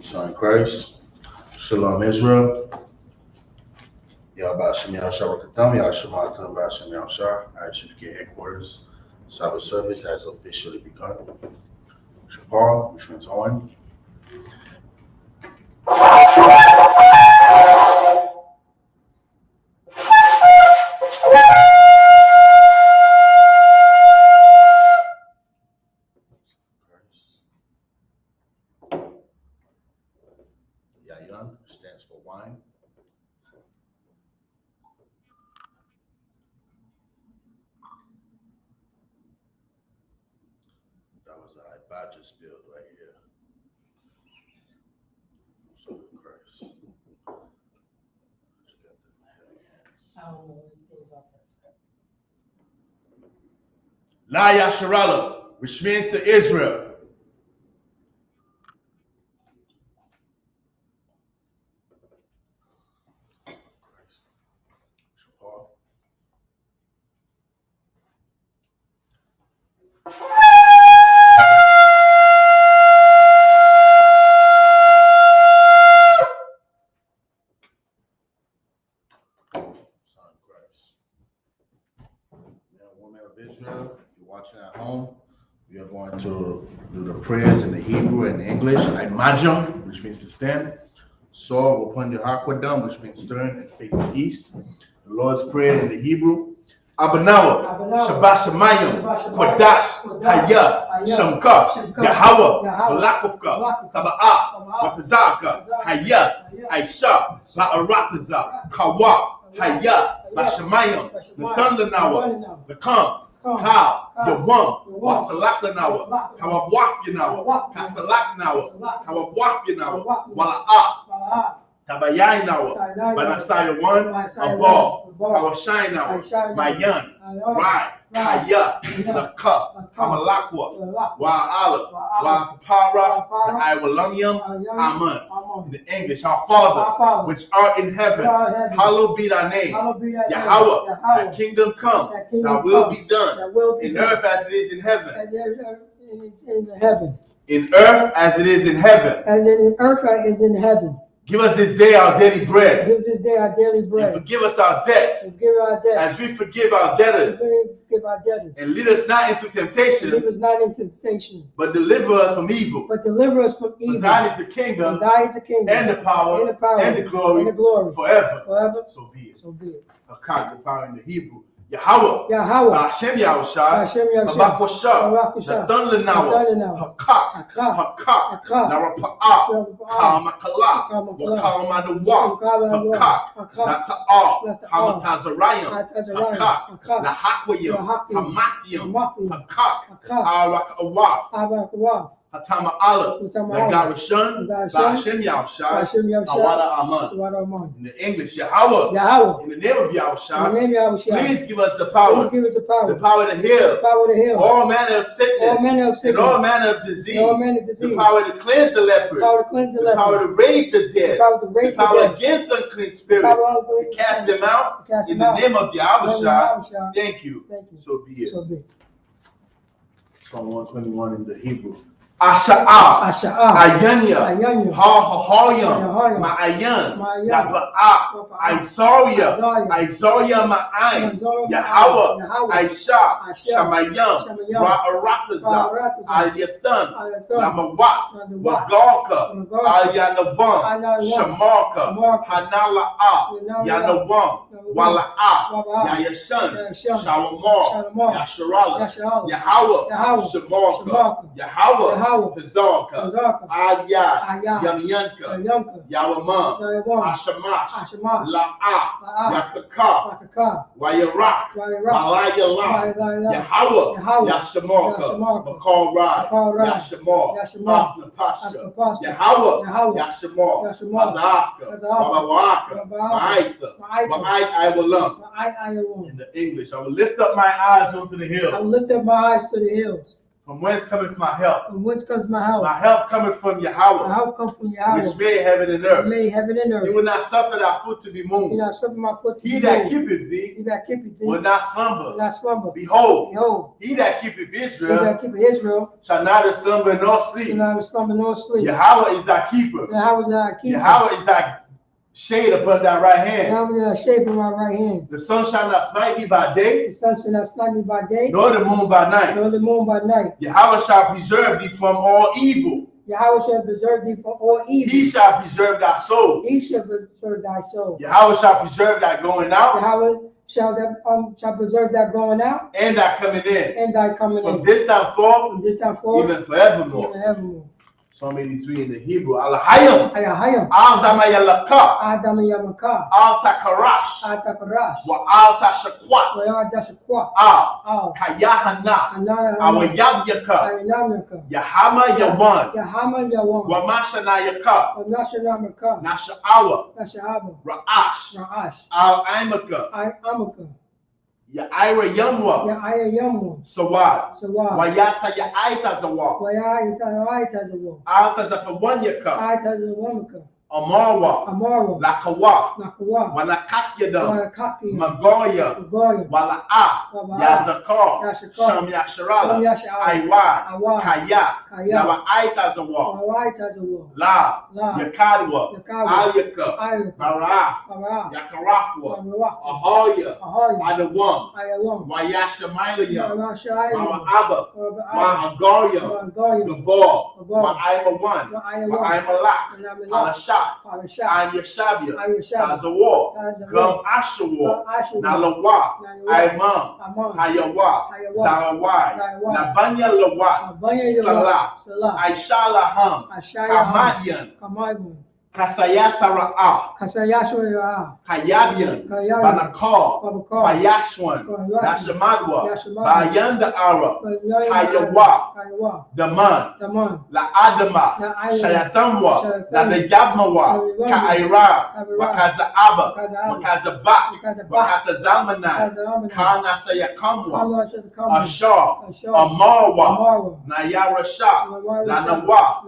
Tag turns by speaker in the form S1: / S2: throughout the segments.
S1: Son Christ. Shalom Israel. I.S.U.P.K I.S.U.P.K Headquarters Sabbath service has officially begun. Shapar, which means on. Yayan stands for wine. That was a Baptist build right here. Son Christ.
S2: I don't know anything about that.
S1: La Yasharala, which means to Israel. Shapar. Son Christ. Man, woman of Israel, if you're watching at home, we are going to do the prayers in the Hebrew and English. I.M.A.J.A, which means to stand. So we'll put the Hakwadam, which means turn and face the east. The Lord's Prayer in the Hebrew. Abanawa, Shabbat Shemayim, Kodash, Haya, Shamka, Yahweh, Balakufka, Taba'ah, Watazaka, Haya, I.S.U.P.K, Ba'arataza, Kawa, Haya, Bashamayim, the Thunder Nawa, the Kam, Ka, Yawam, Wasalaka Nawa, Kawabwaf Yanawa, Kasalak Nawa, Kawabwaf Yanawa, Wala'ah, Tabayai Nawa, Banasaya 1, Abal, Kawashai Nawa, Mayan, Rai, Kaya, Laka, Kamalakwa, Wa'ala, Wa'atapara, the Iwalumium, Amen. In the English, our Father, which art in heaven, hallowed be thy name. Yahweh, thy kingdom come, thy will be done, in earth as it is in heaven. In earth as it is in heaven.
S2: As in earth as in heaven.
S1: Give us this day our daily bread.
S2: Give us this day our daily bread.
S1: And forgive us our debts.
S2: Forgive our debts.
S1: As we forgive our debtors.
S2: Forgive our debtors.
S1: And lead us not into temptation.
S2: Lead us not into temptation.
S1: But deliver us from evil.
S2: But deliver us from evil.
S1: For thine is the kingdom.
S2: For thine is the kingdom.
S1: And the power. And the glory. Forever.
S2: Forever.
S1: So be it.
S2: So be it.
S1: Account the power in the Hebrew. Yahweh, Hashem Yahushua, Habakwasha, Nathan Lenawa, Hakak, Narapa'ah, Kalmakala, Wakalmadawa, Hakak, Nata'ah, Hamatazarayim, Hakak, Nahakwayim, Hamathiyim, Hakak, Arakawaf, Hatama Allah, Nagarashan, Hashem Yahushua, Awada Aman. In the English, Yahweh, in the name of Yahushua, please give us the power, the power to heal, all manner of sickness, and all manner of disease, the power to cleanse the lepers, the power to raise the dead, the power against unclean spirits, to cast them out, in the name of Yahushua. Thank you. So be it. Psalm 121 in the Hebrew. Asha'ah, Ayanya, Ha-Ha-Hayam, Ma'ayan, Yaba'ah, I.S.U.P.K, Ma'ayin, Yahweh, I.S.U.P.K, Shamayam, Ra'arataza, Al-Yatan, Lamawat, Wagalka, Al-Yanabam, Shamarka, Hanala'ah, Yanabam, Wala'ah, Yayashan, Shalamar, Yasharala, Yahweh, Shamarka, Yahweh, Tazarka, Ayah, Yamyanka, Yawamam, Ashamash, La'ah, Yakaka, Wayarak, Malayalam, Yahweh, Yashamarka, Makal Rai, Yashamar, After Pasha, Yahweh, Yashamar, Mazafka, Babawaka, Ma'aitha, Ma'ait Iwalam. In the English, I will lift up my eyes unto the hills.
S2: I will lift up my eyes to the hills.
S1: From whence cometh my help?
S2: From whence comes my help?
S1: My help cometh from
S2: My
S1: Yahweh,
S2: help comes from Yahweh,
S1: which made heaven and
S2: who
S1: earth.
S2: made heaven and
S1: He
S2: earth.
S1: will not suffer thy foot to be
S2: He
S1: moved.
S2: not suffer my foot to
S1: He
S2: be
S1: that
S2: moved.
S1: keepeth thee
S2: He that keepeth thee
S1: will not
S2: will
S1: slumber.
S2: not slumber.
S1: Behold,
S2: Behold,
S1: he that keepeth
S2: he
S1: Israel
S2: that keepeth Israel
S1: shall neither slumber nor
S2: shall
S1: sleep.
S2: not slumber nor sleep.
S1: Yahweh is thy keeper.
S2: Yahweh is thy keeper.
S1: Yahweh is thy shade upon thy right hand.
S2: Yahweh is thy shade on my right hand.
S1: The sun shall not smite thee by day,
S2: The sun shall not smite me by day,
S1: nor the moon by night.
S2: nor the moon by night.
S1: Yahweh shall preserve thee from all evil.
S2: Yahweh shall preserve thee from all evil.
S1: He shall preserve thy soul.
S2: He shall preserve thy soul.
S1: Yahweh shall preserve thy going out
S2: Yahweh shall preserve thy going out
S1: and thy coming in,
S2: and thy coming
S1: from
S2: in.
S1: this time forth,
S2: From this time forth,
S1: even forevermore.
S2: even evermore.
S1: Psalm 83 in the Hebrew. Alahayim,
S2: Ayahayim,
S1: Al-Damayalaka,
S2: Adam Yamaka,
S1: Al-Takarash,
S2: Atakarash,
S1: wa Al-Tashakwat,
S2: Wayadashakwa,
S1: Kayahana,
S2: Anaya,
S1: Awayabyaka,
S2: Ayinamaka,
S1: Yahama Yawan,
S2: Yahama Yawan,
S1: wa Mashanayaka,
S2: Nashanamaka,
S1: Nasha'awa,
S2: Nashahaba,
S1: Ra'ash,
S2: Ra'ash,
S1: Al-Imaka,
S2: Amaka,
S1: Ya'ira Yamwa,
S2: Ya'aya Yamu,
S1: Sawad,
S2: Sawad,
S1: Wayata Ya'aita Zawad,
S2: Wayatazawa,
S1: Al-Tazafawanyaka,
S2: Ayatazawamaka,
S1: Amarwa,
S2: Amara,
S1: Lakawa,
S2: Nakawa,
S1: Walakakyadam,
S2: Wakaki,
S1: Magoya,
S2: Goya,
S1: Wala'a, Yazakar,
S2: Yashakar,
S1: Sham Yasharala,
S2: Yasha'ala,
S1: Aiwa,
S2: Awa,
S1: Kaya,
S2: Kaya,
S1: Nawa'aita Zawad,
S2: Wayatazawa,
S1: La,
S2: La,
S1: Yakadwa,
S2: Yakawa,
S1: Ayaka,
S2: Ayaka,
S1: Baraf,
S2: Farah,
S1: Yakarafwa,
S2: Farawaka,
S1: Ahoya,
S2: Ahoy,
S1: Adawam,
S2: Ayawam,
S1: Wayashamalayam,
S2: Marashayam,
S1: Ma'aba,
S2: Ma'aba,
S1: Ma'agoya,
S2: Goya,
S1: Gabor,
S2: Gabor,
S1: Ma'aimawan, Ma'aimalak, Alashaf,
S2: Parashah,
S1: Ayashabia,
S2: Ayashabia,
S1: Tazawar,
S2: Tazawar,
S1: Gum Ashawar,
S2: Ashur,
S1: Nalawa, Aimam,
S2: Amon,
S1: Hayawa,
S2: Hayawa,
S1: Zarawai,
S2: Zarawai,
S1: Nabanya Lawat,
S2: Abanya
S1: Salah,
S2: Salah,
S1: Aishalaham,
S2: Ashaya,
S1: Kamadian,
S2: Kamadman,
S1: Kasayasara'a,
S2: Kasayashwaya,
S1: Kayabian,
S2: Kayabian,
S1: Banakar,
S2: Babakar,
S1: Bayashwan,
S2: Bayashwan,
S1: Nashamadwa,
S2: Yashamadwa,
S1: Bayanda Ara,
S2: Kayawa,
S1: Kayawa, Daman,
S2: Daman,
S1: La Adama,
S2: La Ayama,
S1: Shayatamwa, La
S2: Shayatamwa,
S1: Dayabmawa, Ka'ira, Wakaza Abba, Wakaza Bak, Wakata Zalmanai, Kana Sayakamwa, Ashar, Amarwa, Nayara Shah, Lanawa,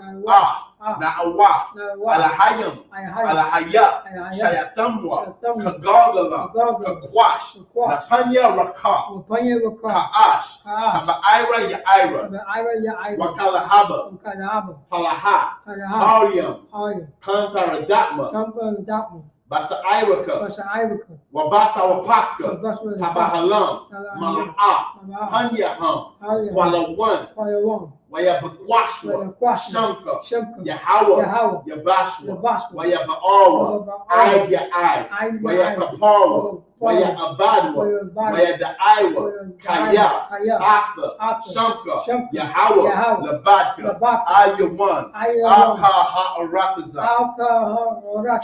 S1: Na'awaf, Alahayim, Alahaya, Shayatamwa, Kagagala, Kakwash, Napanya Raka, Ka'ash, Kaba'ira Ya'ira, Wakalahaba, Talaha, Haryam, Kantaradatma, Basa Wabasa Wapafka, Tabahalam, Mala'a, Hanyaham, Kwalawan, Wayabakwashwa, Shamka, Yahweh, Yabashwa, Wayaba'awa, Ayya, Wayakapara, Wayabadwa, Wayadaiwa, Kaya, Atha, Shamka, Yahweh, Labadka, Ayawan, Alka Ha'arataza.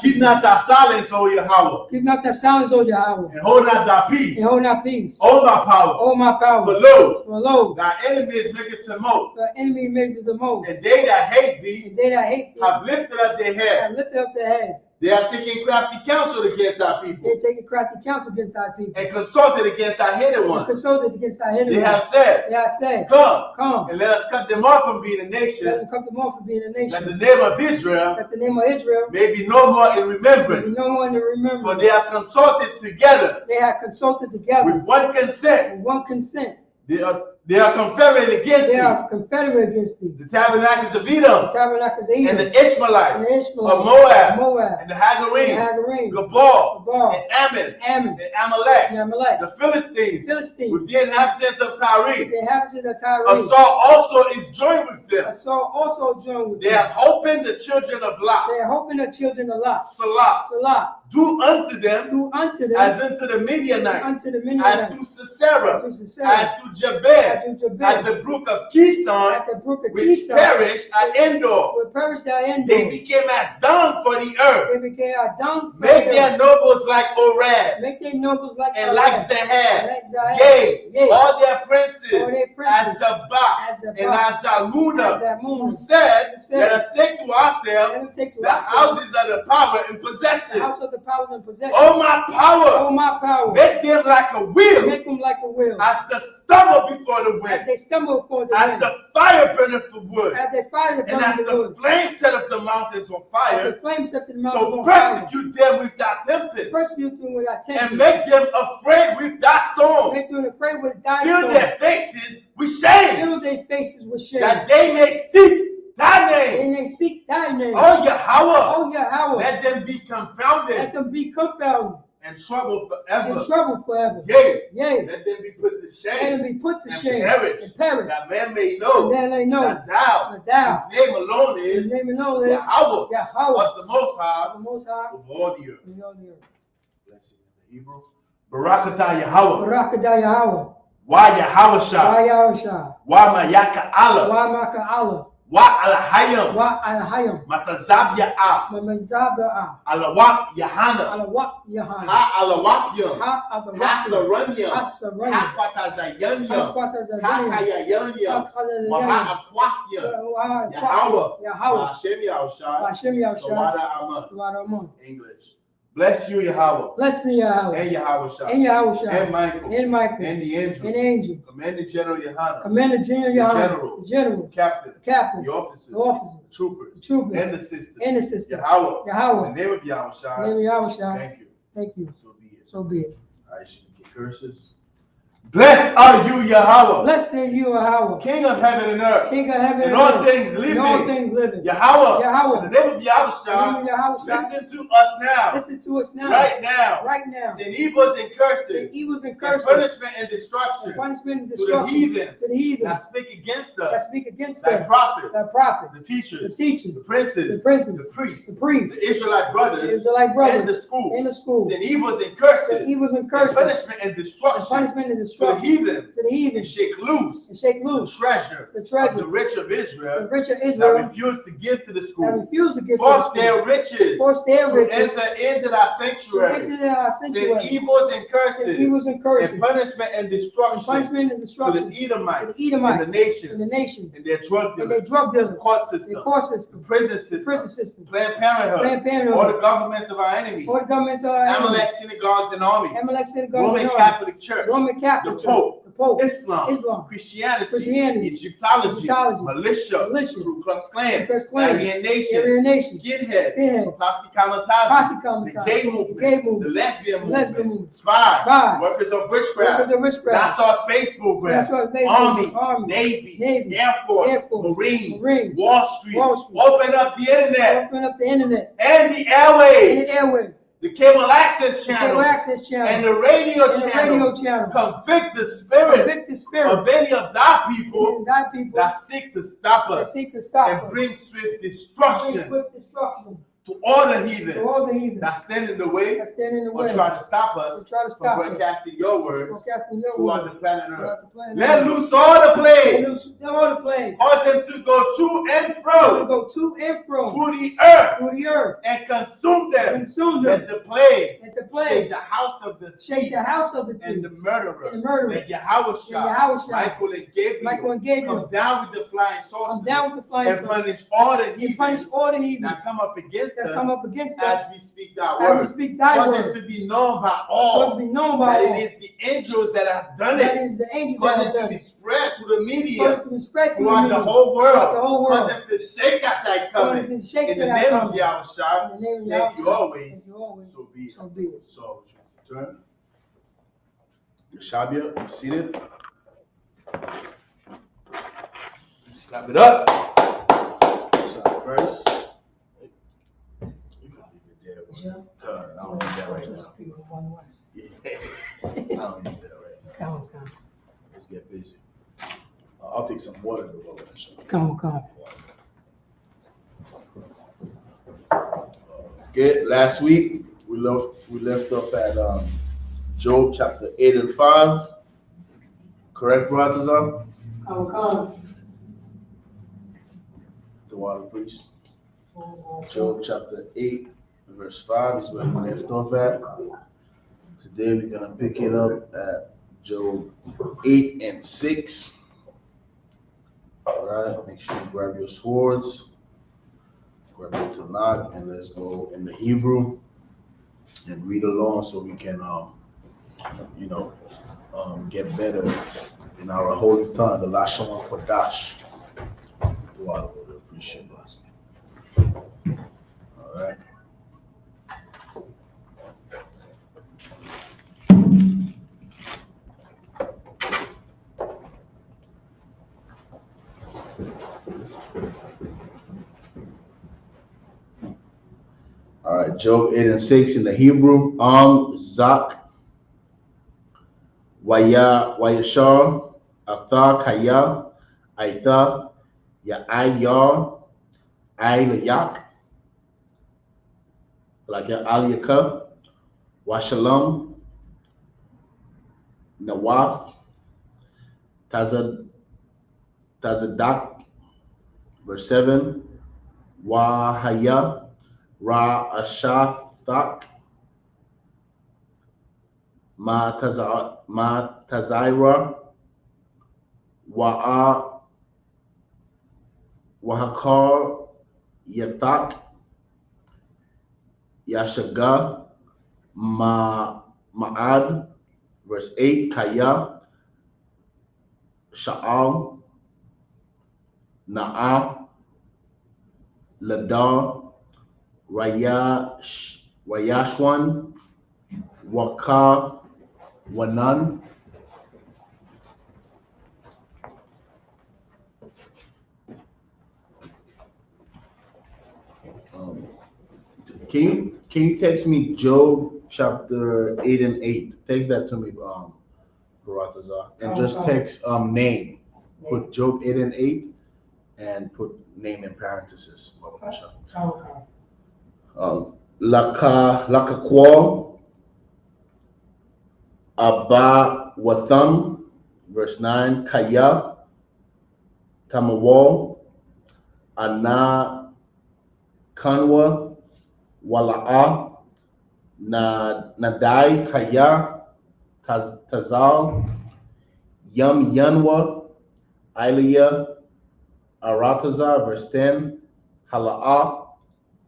S1: Keep not thy silence, O Yahweh.
S2: Keep not thy silence, O Yahweh,
S1: And hold not thy peace.
S2: and hold not peace.
S1: O my power.
S2: O my power,
S1: For lo,
S2: for lo,
S1: thy enemies make it to moat.
S2: the enemy makes the most,
S1: And they that hate thee
S2: and they that hate thee
S1: have lifted up their head.
S2: have lifted up their head.
S1: They have taken crafty counsel against thy people,
S2: They take a crafty counsel against thy people,
S1: and consulted against thy hidden
S2: and
S1: ones.
S2: consulted against thy hidden
S1: They
S2: ones.
S1: have said,
S2: They have said,
S1: Come, and let us cut them off from being a
S2: let
S1: nation,
S2: them come to more for being a
S1: that the
S2: nation,
S1: name of Israel
S2: that the name of Israel
S1: may be no more in
S2: may be
S1: remembrance.
S2: no one to remember.
S1: For they have consulted together
S2: They have consulted together
S1: with one consent.
S2: with one consent.
S1: They are confederate against
S2: They
S1: thee,
S2: are confederate against thee.
S1: the tabernacles of
S2: The
S1: Edom,
S2: tabernacles of
S1: and
S2: Edom,
S1: the
S2: and
S1: Ishmaelites,
S2: the Ishmaelites,
S1: of Moab,
S2: Moab,
S1: and the Hagarenes,
S2: and the Hagarenes,
S1: Gabal,
S2: Gabal,
S1: and Ammon,
S2: Ammon,
S1: and Amalek,
S2: and Amalek,
S1: the Philistines,
S2: Philistines,
S1: with the inhabitants of Tyre.
S2: the inhabitants of Tyre.
S1: Esau also is joined with them.
S2: Esau also joined with
S1: They
S2: them.
S1: have opened the children of Lot.
S2: They are hoping the children of Lot.
S1: Salah.
S2: Salah,
S1: Do unto them
S2: do unto them
S1: as unto the Midianites,
S2: unto the
S1: as
S2: Midianites,
S1: to Sisera,
S2: to Sisera,
S1: as to Jabez,
S2: as to Jabez,
S1: at the brook of Kison,
S2: at the brook of
S1: which
S2: Kison,
S1: perished at Endor.
S2: will perish thy end.
S1: They became as dung for the earth.
S2: They became a dung.
S1: Make their nobles like Oreb,
S2: Make their nobles like
S1: and like
S2: Oreb,
S1: Zahab.
S2: like Zahab.
S1: Yea,
S2: Yea,
S1: all their princes,
S2: all their princes,
S1: as Zabak,
S2: as Zabak,
S1: and as Zalmunna,
S2: as Zalmunna,
S1: who said,
S2: said,
S1: let us take to
S2: let
S1: ourselves
S2: them take to
S1: the
S2: ourselves
S1: houses of the power and
S2: the
S1: possession.
S2: house of the powers and possessions.
S1: All my power.
S2: All my power.
S1: Make them like a wheel.
S2: Make them like a wheel.
S1: As the stumble before the
S2: As
S1: wind.
S2: they stumble before the
S1: As
S2: wind.
S1: the fire burneth the wood.
S2: As they fire the
S1: And as
S2: burning
S1: the
S2: wood.
S1: flame set up the mountains on
S2: As
S1: fire.
S2: the flames set the mountains
S1: So
S2: on fire.
S1: persecute them with thy tempest.
S2: Persecute them with thy tempest.
S1: And make them afraid with thy storm.
S2: Make them afraid with thy
S1: Fill
S2: storm.
S1: their faces with shame.
S2: Fill their faces with shame.
S1: That they may seek thy name.
S2: And they seek thy name.
S1: Oh Yahweh.
S2: Oh Yahweh.
S1: Let them be confounded.
S2: Let them be confounded.
S1: And trouble forever.
S2: In trouble forever.
S1: Yea.
S2: Yea.
S1: Let them be put to
S2: Let
S1: shame.
S2: them be put to
S1: And
S2: shame.
S1: perish.
S2: And perish.
S1: That man may know.
S2: And then they know
S1: That thou.
S2: that
S1: Whose name alone
S2: his
S1: is
S2: name alone is
S1: Yahweh.
S2: Yahweh.
S1: Of the Most High.
S2: The Most High.
S1: Of all the earth.
S2: And all the earth.
S1: Blessing in the Hebrew. Barakatah Yahweh.
S2: Barakatah Yahweh.
S1: Wa Yahweh Shah.
S2: Wa Yahweh Shah.
S1: Wa Mayaka Allah.
S2: Wa Maka Allah.
S1: Wa Alahayim.
S2: Wa Al-Hayim.
S1: Matazab Ya'ah.
S2: Mamazabah.
S1: Alawak Yahana.
S2: Alawak Yahana.
S1: Ha Alawakyam.
S2: Ha
S1: Ha
S2: Adawak.
S1: Saranyam.
S2: Ha Saranyam.
S1: Ha Kwatazayanyam. Ha
S2: Hakwatazazayim.
S1: Kayayanyam.
S2: Hakazazayim.
S1: Wa Ha Akwakyam.
S2: Wa
S1: Yahweh.
S2: Yahweh.
S1: Hashem Yahushua.
S2: Hashem Yahushua.
S1: Tawada Aman.
S2: Tawada.
S1: English. Bless you, Yahweh.
S2: Bless the Yahweh.
S1: And Yahushua.
S2: And Yahushua.
S1: And Michael.
S2: And Michael.
S1: And the angel.
S2: And the angel.
S1: Commander General Yohana.
S2: Commander General Yahweh.
S1: General.
S2: The General.
S1: Captain.
S2: The Captain.
S1: The officers.
S2: The officers.
S1: The troopers.
S2: The troopers.
S1: And the sisters.
S2: And the sisters.
S1: Yahweh.
S2: Yahweh.
S1: In the name of Yahushua.
S2: In the name of Yahushua.
S1: Thank you.
S2: Thank you.
S1: So be it.
S2: So be it.
S1: I.S.U.P.K curses. Blessed are you, Yahweh.
S2: Blessed are you, Yahweh.
S1: King of heaven and earth.
S2: King of heaven
S1: And
S2: and
S1: all
S2: earth.
S1: things living.
S2: And all things living.
S1: Yahweh.
S2: Yahweh.
S1: In the name of Yahushua.
S2: In the name of Yahushua.
S1: Listen to us now.
S2: Listen to us now.
S1: Right now.
S2: Right now.
S1: Sin evils and curses.
S2: Sin evils and
S1: And
S2: curses.
S1: punishment and destruction.
S2: And punishment and
S1: To the
S2: destruction.
S1: heathen.
S2: To the heathen.
S1: That speak against
S2: That
S1: us.
S2: speak against
S1: Thy
S2: us.
S1: prophets.
S2: Thy prophet.
S1: The teachers.
S2: The teachers.
S1: The princes.
S2: The princes.
S1: The priests.
S2: The priests.
S1: The Israelite brothers.
S2: The Israelite brothers.
S1: And the school.
S2: In the school.
S1: Sin evils and curses.
S2: Sin evils and
S1: And
S2: curses.
S1: punishment and
S2: And
S1: destruction.
S2: punishment and
S1: To the
S2: destruction.
S1: heathen.
S2: To the heathen.
S1: And shake loose.
S2: And shake
S1: The
S2: loose.
S1: treasure.
S2: The treasure.
S1: Of the rich of
S2: The
S1: Israel.
S2: rich of
S1: That
S2: Israel.
S1: refuse to give to the
S2: That
S1: school.
S2: refuse to give to
S1: Force
S2: the
S1: their
S2: school.
S1: riches.
S2: Force their
S1: To
S2: riches.
S1: enter into thy
S2: To
S1: sanctuary.
S2: enter our
S1: Sin
S2: sanctuary.
S1: evils and curses.
S2: Sin evils and curses.
S1: And punishment and
S2: And
S1: destruction.
S2: punishment and
S1: To
S2: destruction.
S1: the Edomites.
S2: To the Edomites.
S1: And the nations.
S2: And the nation.
S1: And their drug
S2: And their
S1: dealers.
S2: drug dealers.
S1: Court
S2: Their
S1: system.
S2: court
S1: The
S2: system.
S1: prison
S2: The
S1: system.
S2: prison system.
S1: Planned Parenthood.
S2: Planned Parenthood.
S1: All the governments of our enemies.
S2: All the governments of our
S1: Amalek
S2: enemies.
S1: synagogues and armies.
S2: Amalek synagogues
S1: Roman
S2: and
S1: Catholic Church.
S2: Roman Catholic
S1: The
S2: Church.
S1: Pope.
S2: The Pope.
S1: Islam.
S2: Islam.
S1: Christianity.
S2: Christianity.
S1: Egyptology.
S2: Egyptology.
S1: Militia.
S2: Militia.
S1: Ku Klux Klan.
S2: Ku Klux Klan.
S1: Aryan Nation.
S2: Aryan Nation.
S1: Skinheads.
S2: Skinheads.
S1: Posse Kamatazi.
S2: Posse
S1: The
S2: Kamatazi.
S1: gay
S2: The
S1: movement.
S2: gay movement.
S1: The lesbian movement.
S2: Lesbian movement.
S1: Spies.
S2: Spies.
S1: Workers of witchcraft.
S2: Workers of witchcraft.
S1: Nassau Space Program.
S2: Nassau Space
S1: Army.
S2: Program. Army.
S1: Navy.
S2: Navy.
S1: Air Force.
S2: Air Force.
S1: Marines.
S2: Marines.
S1: Wall Street.
S2: Wall Street.
S1: Open up the internet.
S2: Open up the internet.
S1: And the
S2: And
S1: airwaves.
S2: the airway.
S1: The cable access
S2: The
S1: channel.
S2: cable access channel.
S1: And the radio
S2: And the
S1: channel.
S2: radio channel.
S1: Convict the spirit
S2: Convict the spirit.
S1: of any of thy people
S2: And thy people
S1: that seek to stop
S2: that
S1: us
S2: seek to stop
S1: and
S2: us.
S1: bring swift
S2: Bring
S1: destruction
S2: swift destruction
S1: to all the
S2: to
S1: heathen
S2: all the heathen
S1: that stand in the way
S2: that stand in the
S1: or
S2: way.
S1: try to stop
S2: To
S1: us
S2: try to
S1: from
S2: stop us.
S1: broadcasting your words
S2: Broadcasting your
S1: throughout
S2: word.
S1: the planet
S2: Throughout
S1: Earth.
S2: the planet
S1: Let
S2: Earth.
S1: loose all the
S2: Let
S1: plagues.
S2: loose all the plagues.
S1: Cause them to go to and
S2: To
S1: fro
S2: go to and fro
S1: through the earth
S2: through the earth.
S1: and consume them.
S2: Consume
S1: Let
S2: them.
S1: the plagues
S2: Let the
S1: shake
S2: plague
S1: the house of the
S2: shake
S1: thief
S2: the house of the
S1: and
S2: thief
S1: the murderer.
S2: and the murderer.
S1: Let Yahushua,
S2: Let Yahushua,
S1: Michael and Gabriel,
S2: Michael and Gabriel
S1: come down with the flying
S2: come
S1: saucers
S2: down with the flying
S1: and
S2: sword
S1: punish all the
S2: and punish
S1: heathen
S2: all the heathen
S1: that come up against
S2: that come
S1: us
S2: up against us
S1: as we speak thy
S2: as we
S1: word.
S2: speak thy
S1: Cause
S2: word.
S1: it to be known by
S2: Cause to
S1: all
S2: be known by
S1: that
S2: all.
S1: it is the angels that have done
S2: That
S1: it.
S2: is the angel that
S1: Cause
S2: has
S1: it to
S2: done
S1: be
S2: it.
S1: spread to the
S2: Cause
S1: media
S2: it to be spread through
S1: throughout the
S2: media.
S1: whole
S2: Throughout the whole
S1: world.
S2: world.
S1: Cause them to shake at thy
S2: Cause
S1: coming.
S2: it to shake
S1: In
S2: to
S1: the
S2: thy
S1: name of
S2: coming.
S1: Yahushua,
S2: In the name of
S1: thank you
S2: Yahushua.
S1: always.
S2: Thank you always.
S1: So be it.
S2: So be it.
S1: So, turn. Shabia, seated. Slap it up. Sorry, first. You can leave it there.
S2: Sure.
S1: I don't need that right now. Yeah. I don't need that right now.
S2: Come on, come.
S1: Let's get busy. I'll take some water to go with it.
S2: Come on, come.
S1: Okay, last week we left off at Job chapter 8 and 5. Correct, Baratazar?
S2: Come, come.
S1: The water priest. Job chapter 8, verse 5 is where we left off at. Today we're gonna pick it up at Job 8 and 6. All right, make sure you grab your swords, grab your Tanakh, and let's go in the Hebrew. and read along so we can, you know, get better in our holy tongue, the Lashon Kodash. Wow, we appreciate that. All right. All right, Job 8 and 6 in the Hebrew. Zak, Wayashar, Atha, Kaya, Aitha, Ya'ayar, Ailayak, like Aliyaka, Washalom, Nawath, Tazad, Tazadak, verse 7, Wahaya, Ra Ashathak, Ma Tazaira, Wa'a, Wahakar, Yathak, Yashaga, Ma'ad, verse 8, Kaya, Sha'al, Na'a, Ladar, Rayashwan, Waka, Wanan. Um, can you text me Job chapter 8 and 8? Text that to me, Baratazar, and just text name. Put Job 8 and 8 and put name in parentheses.
S2: Okay.
S1: Lakakwa, Abba Watham, verse 9, Kaya, Tamawal, Ana Kanwa, Wala'a, Nadai Kaya, Tazal, Yum Yanwa, Ilya, Arataza, verse 10, Hala'a,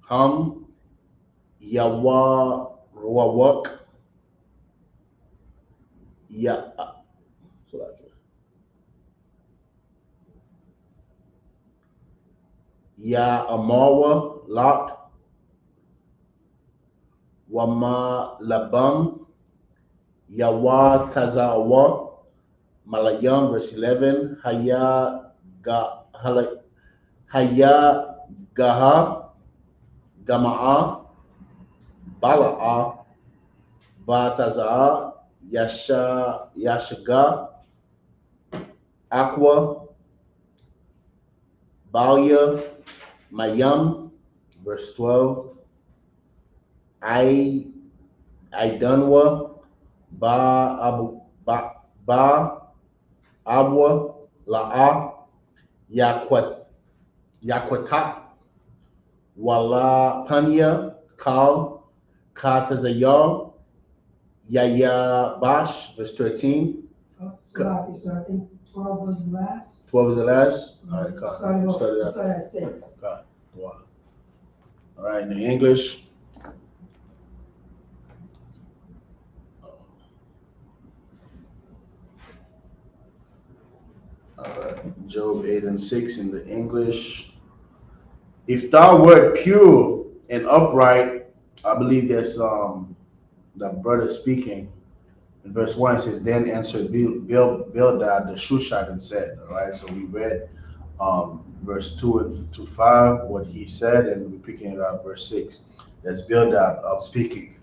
S1: Hum, Yawa, Rawak, Ya, Ya Amawa, Lak, Wama Labam, Yawa Tazawa, Malayam, verse 11, Haya Gaha, Gama'a, Bala'a, Bataza, Yashaga, Aqua, Balia, Mayam, verse 12, I Idanwa, Ba Abwa, La'a, Yakwatak, Wala Panya, Kal, Katazayar, Yaya Bash, verse 13.
S2: So I think 12 was the last.
S1: 12 is the last? All right,
S2: Started at 6.
S1: God, water. All right, in the English. All right, Job 8 and 6 in the English. If thou wert pure and upright, I believe that's that brother speaking. In verse 1 it says, then answered Bildad the Shushite and said, all right, so we read verse 2 and to 5, what he said, and we're picking it up verse 6. That's Bildad speaking.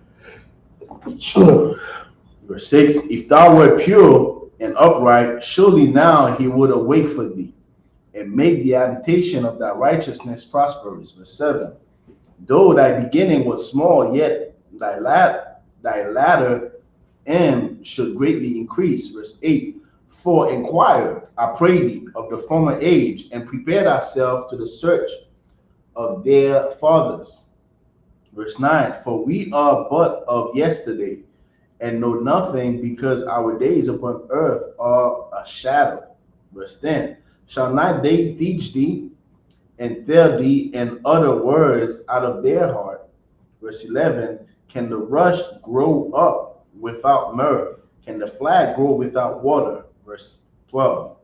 S1: Verse 6, if thou wert pure and upright, surely now he would awake for thee, and make the habitation of thy righteousness prosperous. Verse 7, though thy beginning was small, yet thy latter end should greatly increase. Verse 8, for inquire, I pray thee, of the former age, and prepare thyself to the search of their fathers. Verse 9, for we are but of yesterday, and know nothing, because our days upon earth are a shadow. Verse 10, shall not they teach thee and tell thee and utter words out of their heart? Verse 11, Can the rush grow up without myrrh? Can the flag grow without water? Verse 12.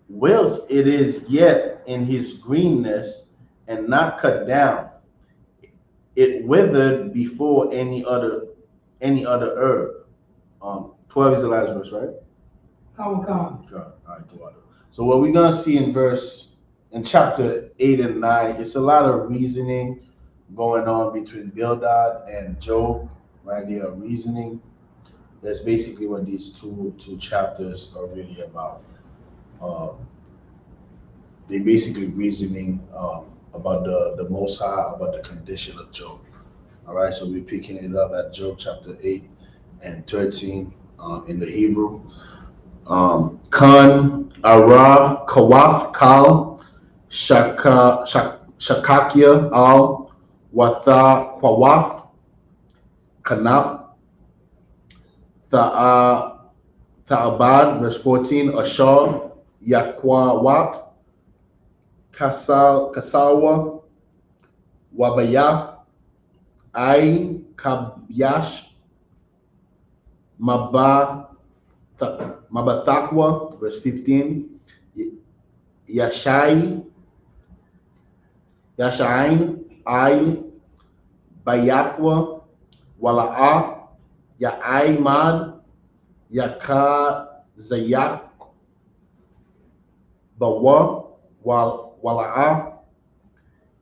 S1: Whilst it is yet in his greenness and not cut down, it withered before any other herb. 12 is the last verse, right?
S2: Come.
S1: Okay. All right, 12. So what we're gonna see in chapter 8 and 9, it's a lot of reasoning going on between Bildad and Job, right? They are reasoning. That's basically what these two chapters are really about. Um, they basically reasoning about the Most High, about the condition of Job. All right, so we're picking it up at Job chapter 8 and 13 in the Hebrew. Kan, Ara, Kawath, Kal, Shakakia, Al, Watha, Kwawath, Kanap, Ta'abad, verse 14, Ashar, Yakwawat, Kasawa, Wabayath, Ain, Kabyash, Mabathakwa, verse 15, Yashai, Yashain, Ail, Bayathwa, Wala'a, Ya'aimad, Yaka, Zayak, Bawa, Wala'a,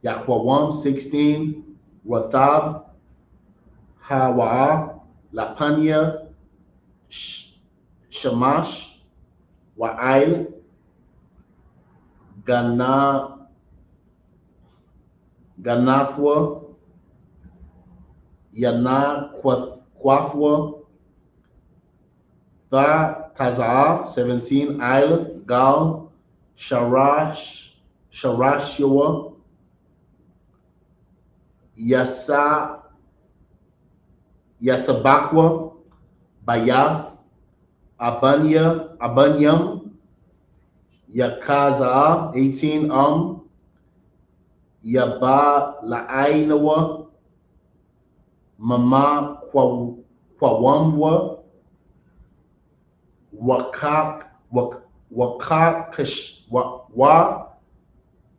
S1: Yakwawam, 16, Rathab, Hawa'a, Lapania, Shamash, Wa'ail, Ganathwa, Yana Quathwa, Tazar, 17, Ail, Gal, Sharashua, Yasabakwa, Bayath, Abanyam, Yakaza, 18, Yaba La'ainawa, Mama Kwawamwa,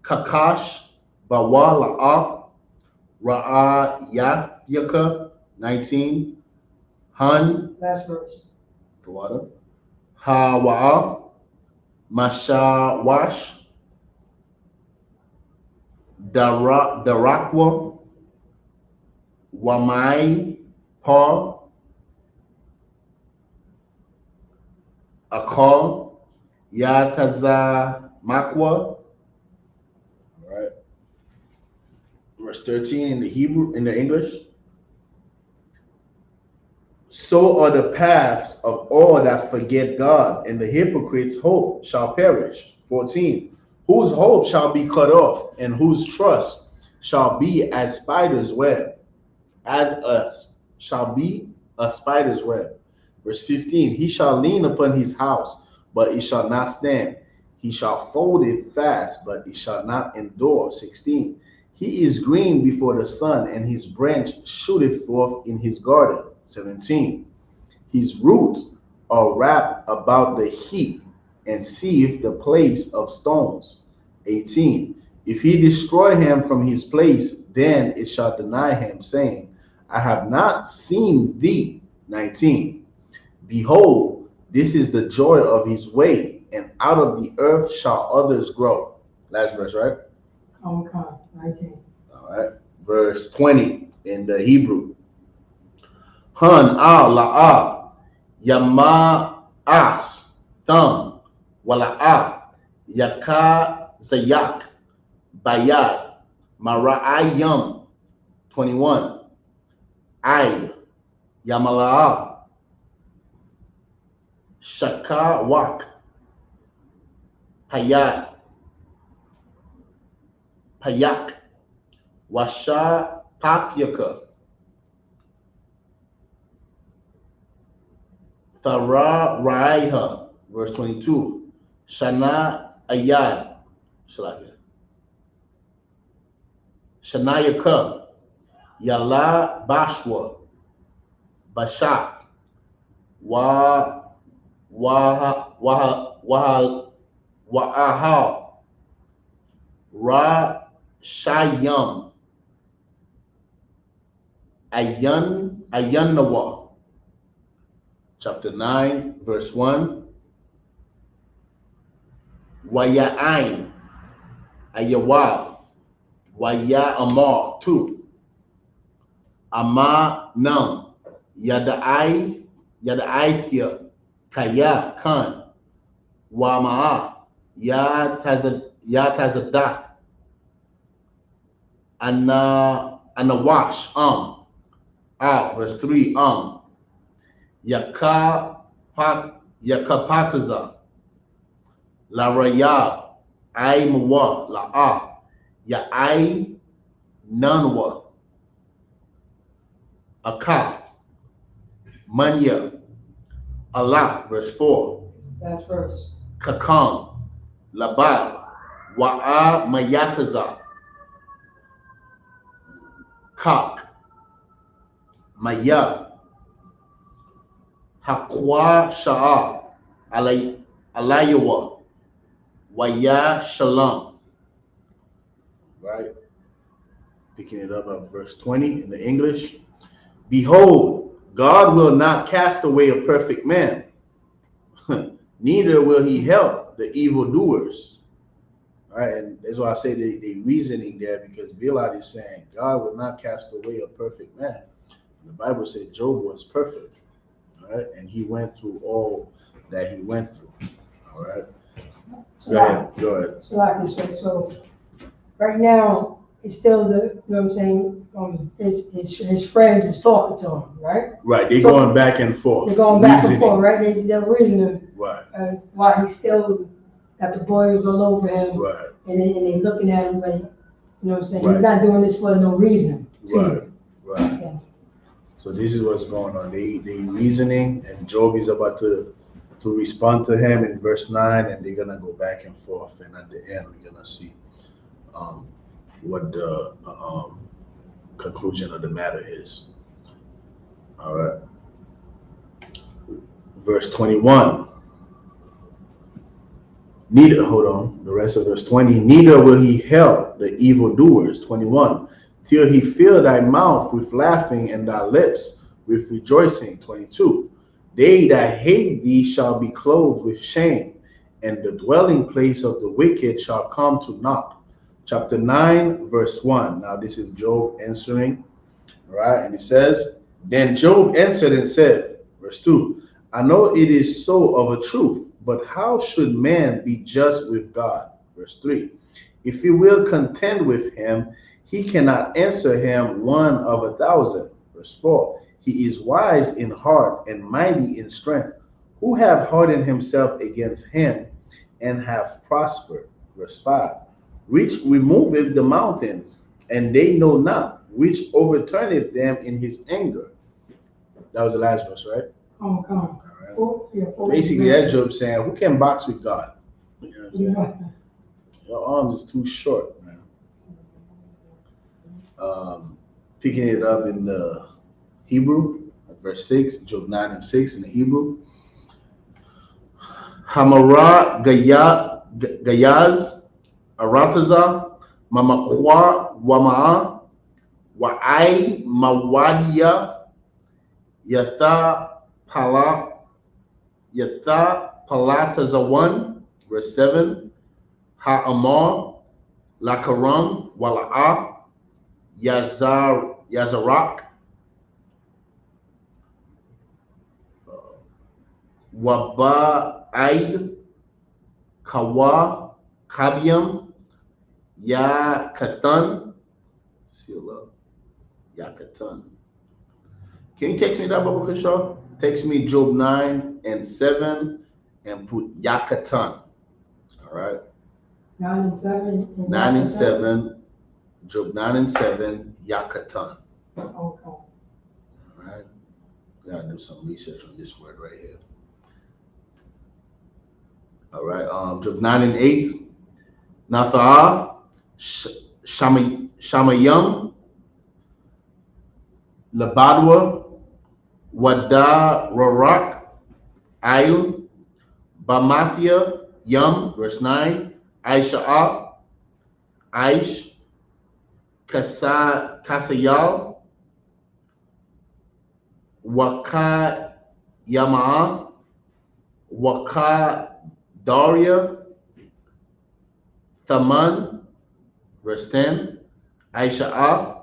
S1: Kakash, Bawa La'a, Ra'a Yathyaka, 19, Han,
S2: Last verse.
S1: the water, Hawa'a, Mashawash, Darakwa, Wamai, Paul, Akal, Yataza Makwa. All right. Verse 13 in the Hebrew, in the English. So are the paths of all that forget God, and the hypocrite's hope shall perish. 14. Whose hope shall be cut off, and whose trust shall be as spider's web, as us shall be a spider's web. Verse 15. He shall lean upon his house, but it shall not stand. He shall fold it fast, but it shall not endure. 16. He is green before the sun, and his branch shooteth forth in his garden. 17. His roots are wrapped about the heap, and seeth the place of stones. 18. If he destroy him from his place, then it shall deny him, saying, I have not seen thee. 19. Behold, this is the joy of his way, and out of the earth shall others grow. Last verse, right?
S2: Come. 19.
S1: All right. Verse 20 in the Hebrew. Han al la'a, yama as, thumb, wala'a, yaka zayak, bayad, mara'ayam. 21. Aid, yamala'a, shakawak, payat, payak, washa pathyaka, thara raiha. Verse 22. Shana ayad, Shanayaka, Yala Bashwa, Bashath, Wa Wa'ahal, Ra Shayam, Ayanawa. Chapter 9, verse 1. Waya'ain, Ayawab, Waya Amar, 2. Ama Num, Yada'aithia, Kaya Khan, Wama'a, Tazadak, Anawash, verse 3, Yakapataza, La Rayab, Ai Mawa, La Ya'ai Nanwa, Akaf, Manya, Alak, verse 4,
S2: Last verse.
S1: Kakam, Labab, Wa'a Mayataza, Kak, Maya, Hakwa Sha'a, Alayawa, Waya Shalom. Right? Picking it up at verse 20 in the English. Behold, God will not cast away a perfect man, neither will he help the evildoers. All right, and that's why I say they reasoning there, because Bilal is saying God will not cast away a perfect man. The Bible said Job was perfect, all right, and he went through all that he went through. All right. Go ahead.
S2: So right now, it's still the, you know what I'm saying, his friends is talking to him, right?
S1: Right, they're going back and forth.
S2: They're going back and forth, right? They're reasoning.
S1: Right.
S2: Why he still got the boils all over him.
S1: Right.
S2: And they looking at him like, you know what I'm saying?
S1: Right.
S2: He's not doing this for no reason.
S1: Right. So this is what's going on. They reasoning, and Job is about to respond to him in verse 9, and they're gonna go back and forth, and at the end we're gonna see what the conclusion of the matter is. All right. Verse 21. Hold on, the rest of verse 20. Neither will he help the evildoers, 21, till he fill thy mouth with laughing and thy lips with rejoicing, 22. They that hate thee shall be clothed with shame, and the dwelling place of the wicked shall come to naught. Chapter 9, verse 1. Now this is Job answering, right? And it says, then Job answered and said, verse 2, I know it is so of a truth, but how should man be just with God? Verse 3, if he will contend with him, he cannot answer him one of 1,000. Verse 4, he is wise in heart and mighty in strength. Who have hardened himself against him and have prospered? Verse 5, which removeth the mountains, and they know not, which overturneth them in his anger. That was the last verse, right?
S2: Come on.
S1: Right. Basically, that's Job saying, who can box with God? You know what I'm saying? Your arms is too short, man. Picking it up in the Hebrew, verse 6, Job 9 and 6 in the Hebrew. Hamara Gayaz Arataza Mamakwa Wama'a Wa'ai Mawadiya Yatha Palatazawan, verse 7, Ha'amar Lakaram Wala'a Yazarak Waba'aid Kawa Kabiam Yakatan. Seal up. Yakatan. Can you text me that, Baba Kashaw? Text me Job 9 and 7 and put Yakatan. All right.
S2: 9 and 7.
S1: 9 and 7. Job 9 and 7. Yakatan.
S2: Okay.
S1: All right. Gotta do some research on this word right here. All right. Job 9 and 8. Natha'ah Shamayam Labadwa, Wada Rarak, Ail, Bamathia, Yum, verse 9, Aisha, Aish, Kasayal, Waka Yama'a, Waka Daria, Thaman, verse 10, Aisha,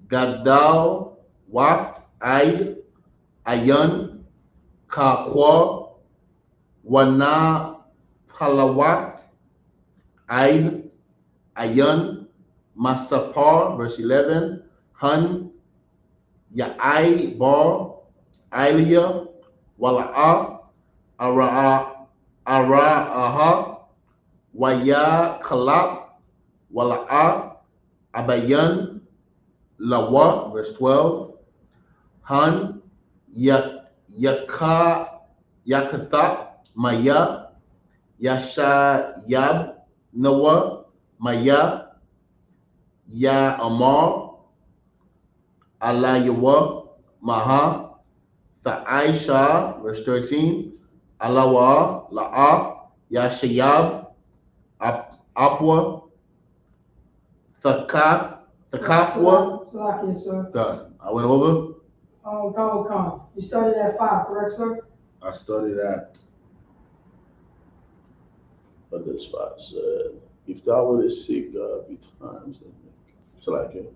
S1: Gadal, Wath, Aid, Ayan, Kakwa, Wana, Palawath, Ain, Ayan, Masapar, verse 11, Hun, Ya'ai, Bar, Ilya, Wala'a, Ara'aha, Waya, Kalab, Wala'a, Abayan, Lawa, verse 12, Han, Yakata, Maya, Yashayab, Noah, Maya, Ya Amar, Alayawa, Maha, Aisha, verse 13, Alawa, La'a, Yashayab, Apwa, Thakafwa.
S2: Salakia, sir.
S1: God, I went over.
S2: Come. You started at 5, correct, sir?
S1: I studied at what this five said. If thou wouldest seek God be times. So like it.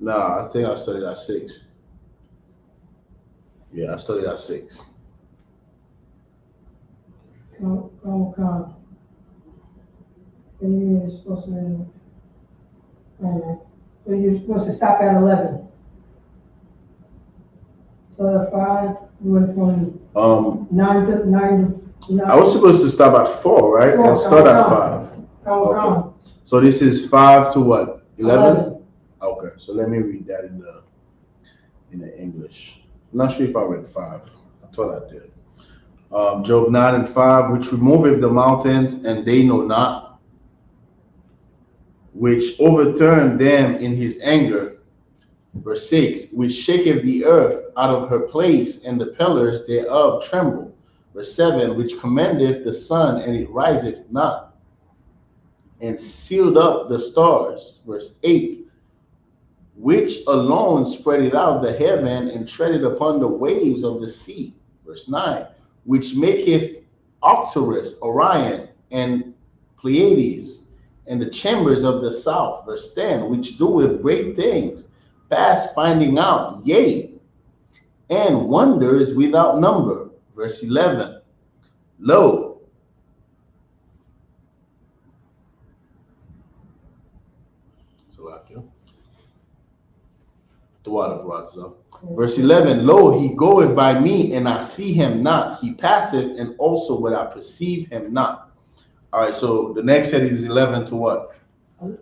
S1: Nah, I think I studied at 6. Yeah, I studied at 6.
S2: Come. And you're supposed to, you're supposed to stop at 11. So at 5, you went from 9 to 9 to.
S1: I was supposed to stop at 4, right?
S2: 4,
S1: And start at
S2: come.
S1: 5. Okay. So this is 5 to what? 11? Okay. So let me read that in the English. I'm not sure if I read 5. I thought I did. Job 9 and 5, which removeth the mountains, and they know not, which overturned them in his anger. Verse 6, which shaketh the earth out of her place, and the pillars thereof tremble. Verse 7, which commandeth the sun, and it riseth not, and sealed up the stars. Verse 8, which alone spreadeth out the heaven, and treaded upon the waves of the sea. Verse 9, which maketh Arcturus, Orion, and Pleiades, and the chambers of the south. Verse 10, which doeth great things, past finding out, yea, and wonders without number. Verse 11, lo, the water brought us up. Verse 11, lo, he goeth by me, and I see him not. He passeth, and also but I perceive him not. All right, so the next set is 11 to what?
S2: 11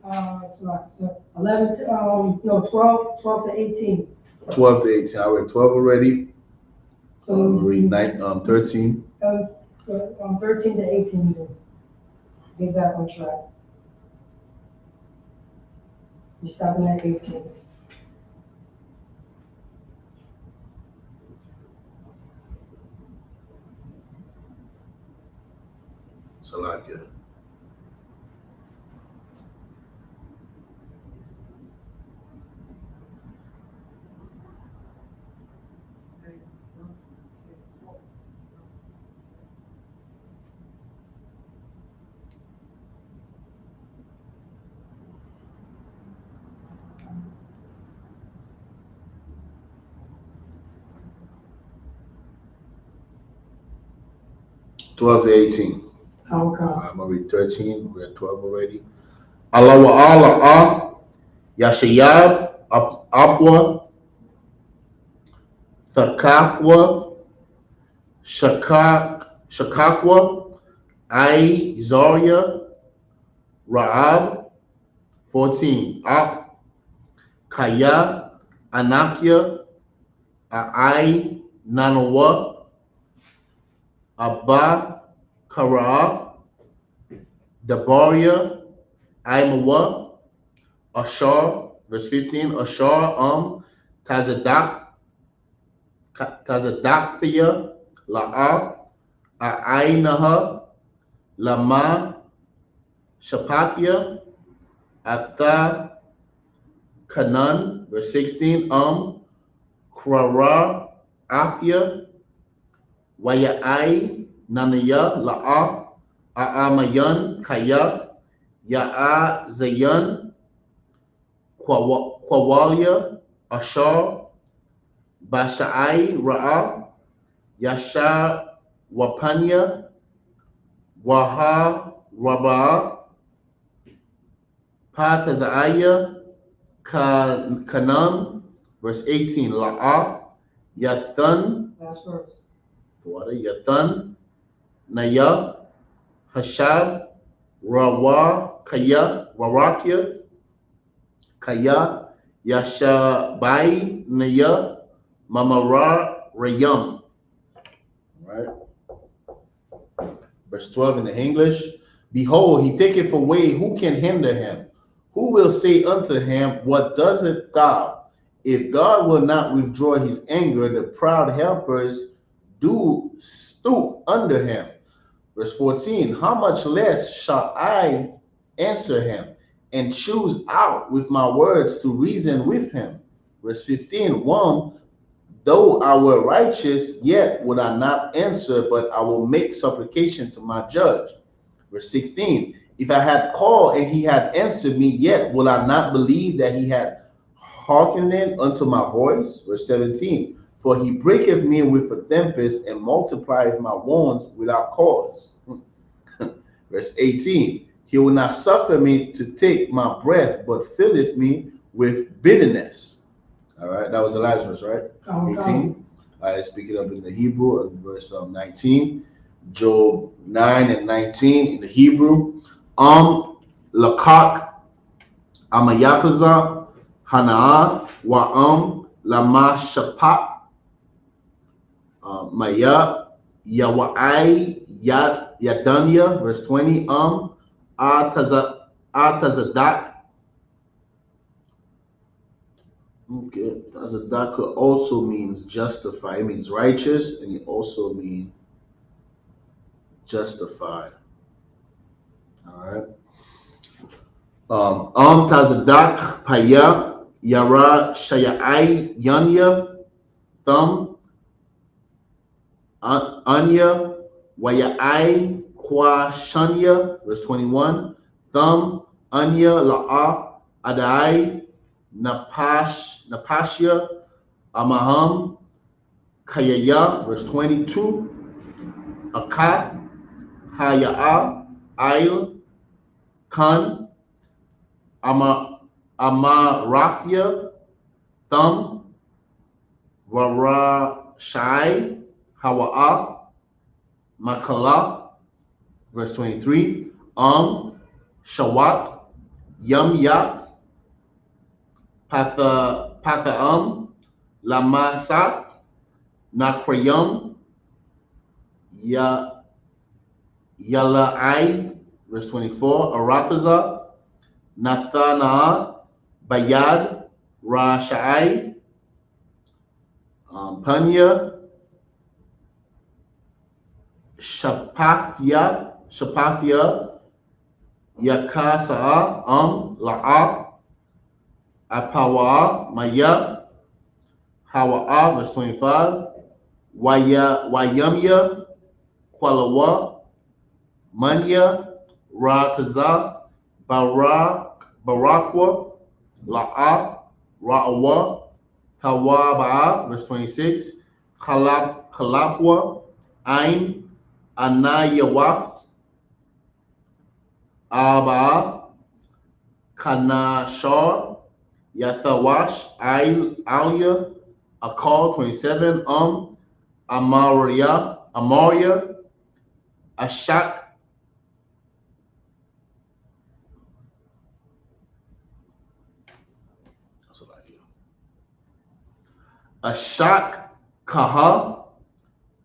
S2: to, 12 to 18.
S1: 12 to 18. I read 12 already.
S2: So
S1: read 13.
S2: 13 to 18. Get back on track. You're stopping at 18.
S1: So like it. Twelve to 18.
S2: Okay.
S1: I'm gonna read 13. We're at 12 already. Allah wa Allah Yashayab Abwa Thakafwa Shakakwa I Zaria Raab 14 Ak Kaya Anakia Ai Nanawa Abba Kara Dabaria Aimawa Ashar, verse 15, Ashar, Tazadakia, La'a, A'ainaha, Lama, Shapatia, Atha, Kanan, verse 16, Krara, Afia, Wayai, Nanaya, La'a, A'amayan, Kaya, Ya'a, Zayan, Kwawalia, Ashar, Bashai, Ra'a, Yasha, Wapanya, Waha, Rabaa, Patazaya, Kanam, verse 18, La'a, Yathan,
S2: Last verse.
S1: Yathan, Naya, Hashab, Rawa, Kaya, Warakia, Kaya, Yashabai, Naya, Mamara, Rayam. Right? Verse 12 in the English. Behold, he taketh away, who can hinder him? Who will say unto him, what doest thou? If God will not withdraw his anger, the proud helpers do stoop under him. Verse 14, how much less shall I answer him and choose out with my words to reason with him? Verse 15, one, though I were righteous, yet would I not answer, but I will make supplication to my judge. Verse 16, if I had called and he had answered me, yet will I not believe that he had hearkened unto my voice. Verse 17, for he breaketh me with a tempest and multiplieth my wounds without cause. Verse 18, he will not suffer me to take my breath, but filleth me with bitterness. All right, that was the last verse, right? 18. All right, let's pick it up in the Hebrew, verse 19. Job 9 and 19 in the Hebrew. Lakak, Amayataza, Hanaa, Wa'am, Lama Shapat, Maya, Yawai, Yadanya, verse 20, Atazadak. Okay, Tazadak also means justify. It means righteous, and it also means justify. All right. Tazadak, Paya, Yara, Shayai, Yanya, Thumb, Anya, Wayai, Kwa Shanya, verse 21, Thumb, Anya, La'a, Adai, Napashia, Amaham, Kayaya, verse 22, Akath, Haya'a, Ail, Kan, Amarafia, Thumb, Warashai, Hawa'a, Makala, verse 23, Shawat, Yum Yath, Patha'am, Lamasaf, Nakrayam, Yala'ai, verse 24, Arataza, Nathana, Bayad, Rashai, Panya, Shapathia, Yakasa, La'a, Apawa, Maya, Hawa'a, verse 25, Wayamya, Kwalawa, Manya, Rataza, Barakwa, La'a, Ra'awa, Tawaba'a, verse 26, Kalapwa, Ain, Anayawath, Aba'a, Kanashar, Yathawash, Alia, Akal, 27, Amaria, Ashak, Ashak, Kaha,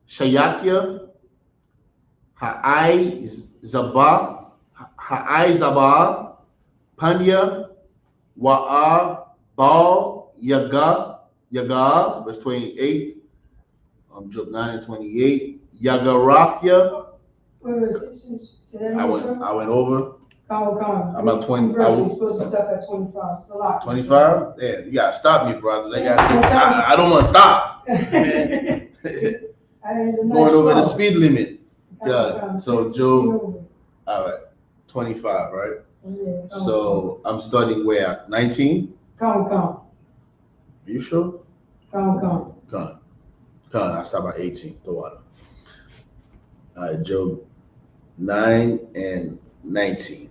S1: Shayakya, Ha'ai Zaba, Panya, Wa'a, Baal, Yaga, Yagar, verse 28. Job 9 and 28. Yagarafia. I went over. I'm at 20.
S2: You're supposed to stop at 25. It's a lot.
S1: 25? Yeah, you gotta stop me, brothers. I don't want to stop. Going over the speed limit. Yeah. So Job, all right, 25, right?
S2: Yeah,
S1: so I'm starting where? 19?
S2: Come.
S1: Are you sure?
S2: Come.
S1: Come. I stop at 18. The water. All right, Job 9 and 19.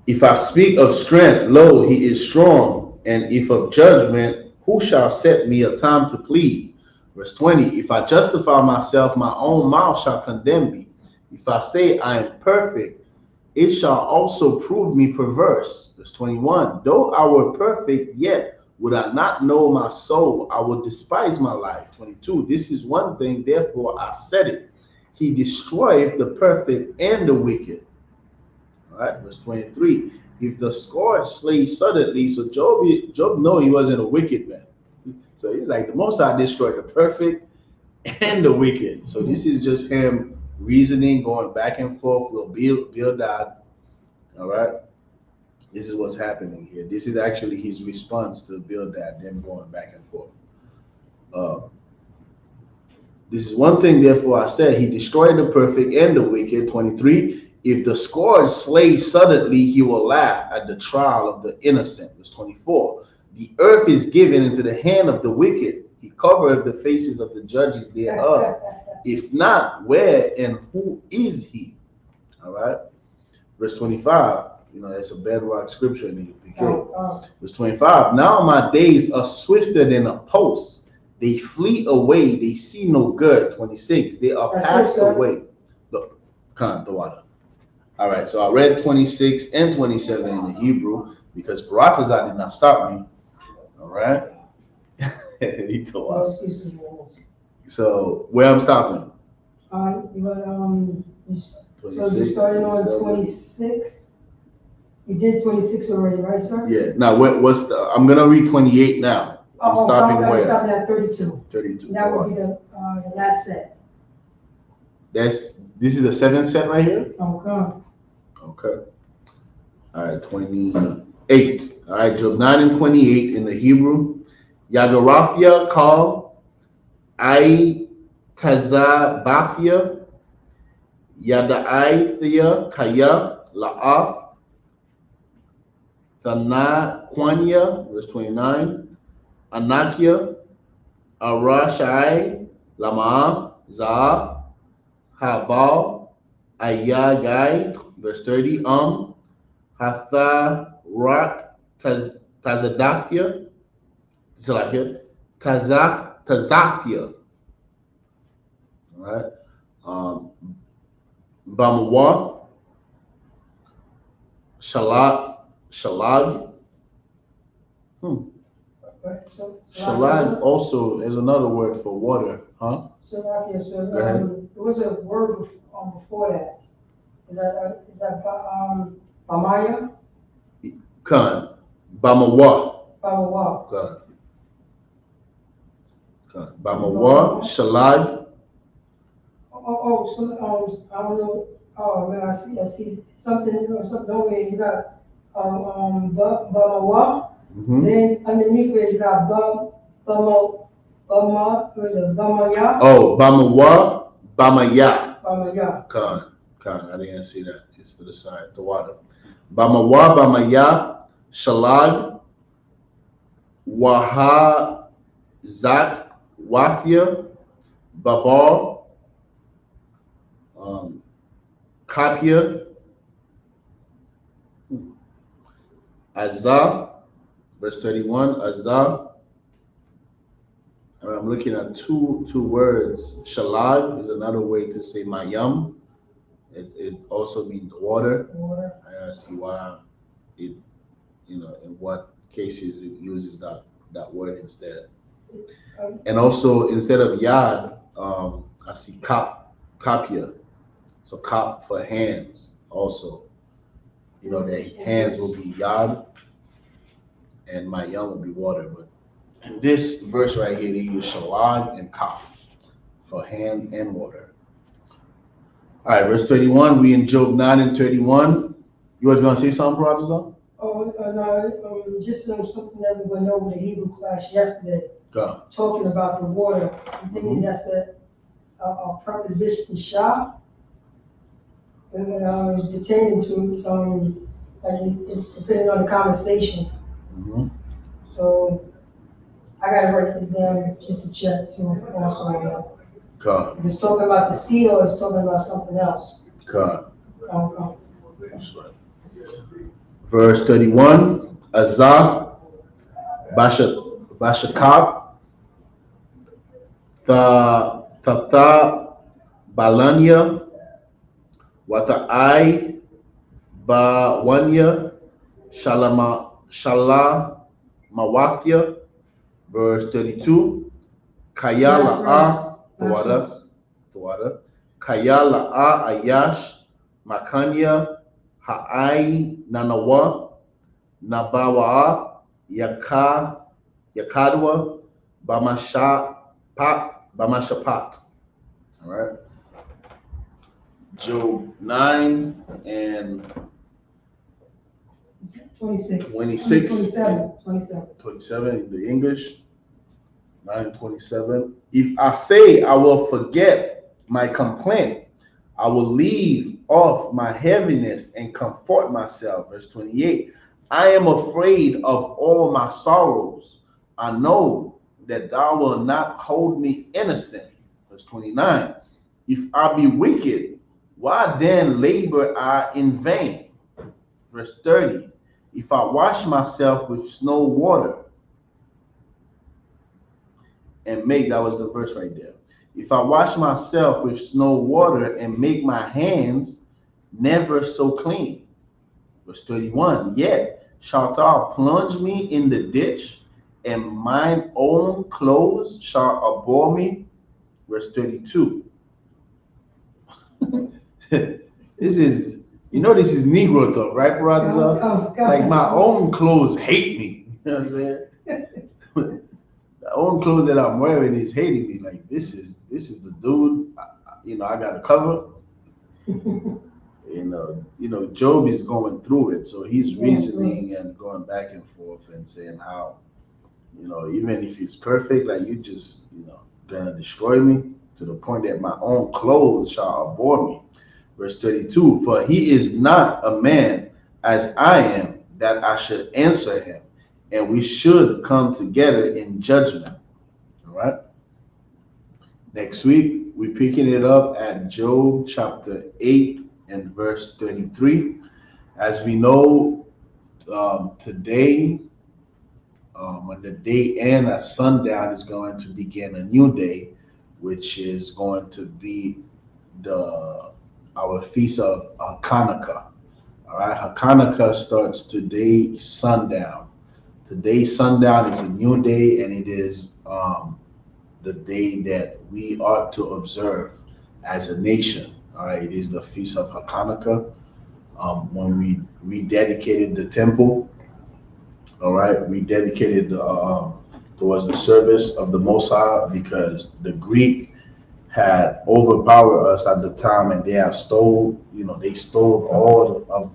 S1: If I speak of strength, lo, he is strong. And if of judgment, who shall set me a time to plead? Verse 20. If I justify myself, my own mouth shall condemn me. If I say I am perfect, it shall also prove me perverse. Verse 21. Though I were perfect, yet would I not know my soul. I would despise my life. 22. This is one thing, therefore I said it. He destroyeth the perfect and the wicked. All right, verse 23. If the scourge slay suddenly, so Job know he wasn't a wicked man. So he's like, the Most High destroyed the perfect and the wicked. So this is just him reasoning, going back and forth with Bildad. All right, this is what's happening here. This is actually his response to Bildad, them going back and forth. This is one thing, therefore I said, he destroyed the perfect and the wicked. 23. If the scourge slays suddenly, he will laugh at the trial of the innocent. Verse 24. The earth is given into the hand of the wicked. He covereth the faces of the judges thereof. If not, where and who is he? All right. Verse 25. That's a bedrock scripture in the I.P.K. Verse 25. Now my days are swifter than a post. They flee away. They see no good. 26. They are passed away. Look, the water. All right, so I read 26 and 27 in the Hebrew because Baratazar did not stop me. All right. So where I'm stopping?
S2: So you're starting on 26. You did 26 already, right, sir?
S1: Yeah. Now I'm gonna read 28 now. I'm stopping where?
S2: I'm stopping at 32.
S1: 32.
S2: That would be the last set.
S1: This is the 7th set right here?
S2: Okay.
S1: All right, 28. All right, Job 9 and 28 in the Hebrew. Yagarafia call I.Tazabathia Yadaithia Kaya La'a Thana Kwanya, verse 29. Anakia Arashai Lama Za Habal Ayagai, verse 30. Hatha Rak Tazadathia. It's like it. Tazathia. All right. Bamawa. Shalag. Shalag also is another word for water, huh?
S2: Shalag, yes, sir.
S1: Go ahead.
S2: There was a word before that. Is that Bamaya?
S1: Khan. Bamawa.
S2: Bamawa.
S1: Khan. Bamawa. Shalag.
S2: I don't know. Oh man, I see something over here. You got Bamawa. Then underneath it you got Bamaya.
S1: Oh, Bamawa, Bamaya.
S2: Bamaya.
S1: Khan, I didn't see that. It's to the side, the water. Bamawa, Bamaya, Shalag, Wahazak, Wafia, Babar, Kapia, Azar, verse 31, Azar. I'm looking at two words. Shalag is another way to say mayam. It also means water. I see why it, in what cases it uses that word instead. And also instead of yad, I see kapia. So kap for hands also. Their hands will be yad. and my young will be watered. But in this verse right here, they use shalad and kaf for hand and water. All right, verse 31, we in Job 9 and 31. You was going to say something, Brother Zon?
S2: Oh, no, just something that we went over the Hebrew class yesterday,
S1: Go.
S2: talking about the water. I'm thinking that's the preposition shah, and it's pertaining to, like, depending on the conversation.
S1: Mm-hmm.
S2: So I gotta write this down just to check too, also.
S1: Go.
S2: If it's talking about the sea or it's talking about something else.
S1: Go.
S2: Okay.
S1: That's right. Verse 31, Azah, Bashakab, Tata, Balanya, Wata'ai, Bawanya, Shalamawafia. Verse 32, Kayala'a, Tawada, Kayala'a Ayash, Makanya, Ha'ai, Nanawa, Nabawa, Yakadwa, Bamashapat. All right. Job 9 and
S2: 26.
S1: 27 in the English. 9:27. If I say I will forget my complaint, I will leave off my heaviness and comfort myself. Verse 28. I am afraid of all my sorrows. I know that thou wilt not hold me innocent. Verse 29. If I be wicked, why then labor I in vain? Verse 30. If I wash myself with snow water and make, that was the verse right there. If I wash myself with snow water and make my hands never so clean. Verse 31, yet shalt thou plunge me in the ditch, and mine own clothes shall abhor me. Verse 32. This is, this is Negro talk, right, brother? Like my own clothes hate me. You know what I'm saying? The own clothes that I'm wearing is hating me. Like this is the dude. I got to cover. Job is going through it, so he's reasoning and going back and forth and saying how, even if he's perfect, like you just, gonna destroy me to the point that my own clothes shall abhor me. Verse 32, for he is not a man as I am, that I should answer him, and we should come together in judgment. All right. Next week, we're picking it up at Job chapter 8 and verse 33. As we know, today, when the day ends at sundown, is going to begin a new day, which is going to be our feast of Hanukkah. All right, Hanukkah starts today sundown. Today sundown is a new day, and it is the day that we ought to observe as a nation. All right, it is the feast of Hanukkah. When we rededicated the temple, all right, we dedicated towards the service of the Most High, because the Greek had overpowered us at the time, and they stole all of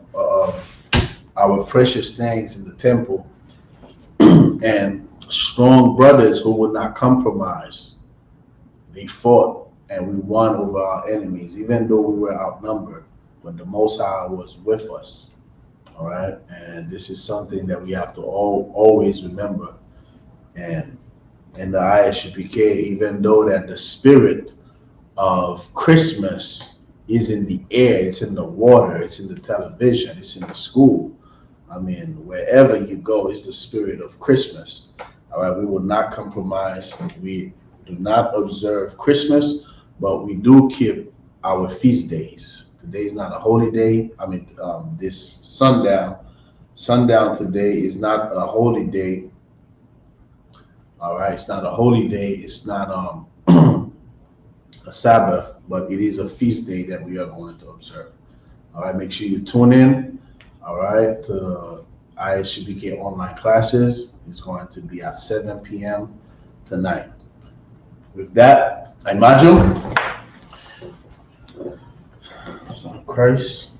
S1: our precious things in the temple, and strong brothers who would not compromise. They fought, and we won over our enemies, even though we were outnumbered, but the Most High was with us. All right, and this is something that we have to always remember. And in the I.S.U.P.K, even though that the spirit of Christmas is in the air, it's in the water, it's in the television, it's in the school. I mean, wherever you go, it's the spirit of Christmas. All right, we will not compromise. We do not observe Christmas, but we do keep our feast days. Today is not a holy day. I mean, this sundown today is not a holy day. All right, it's not a holy day. It's not a Sabbath, but it is a feast day that we are going to observe. All right, make sure you tune in. All right, to I.S.U.P.K online classes is going to be at 7 p.m. tonight. With that, I imagine Christ.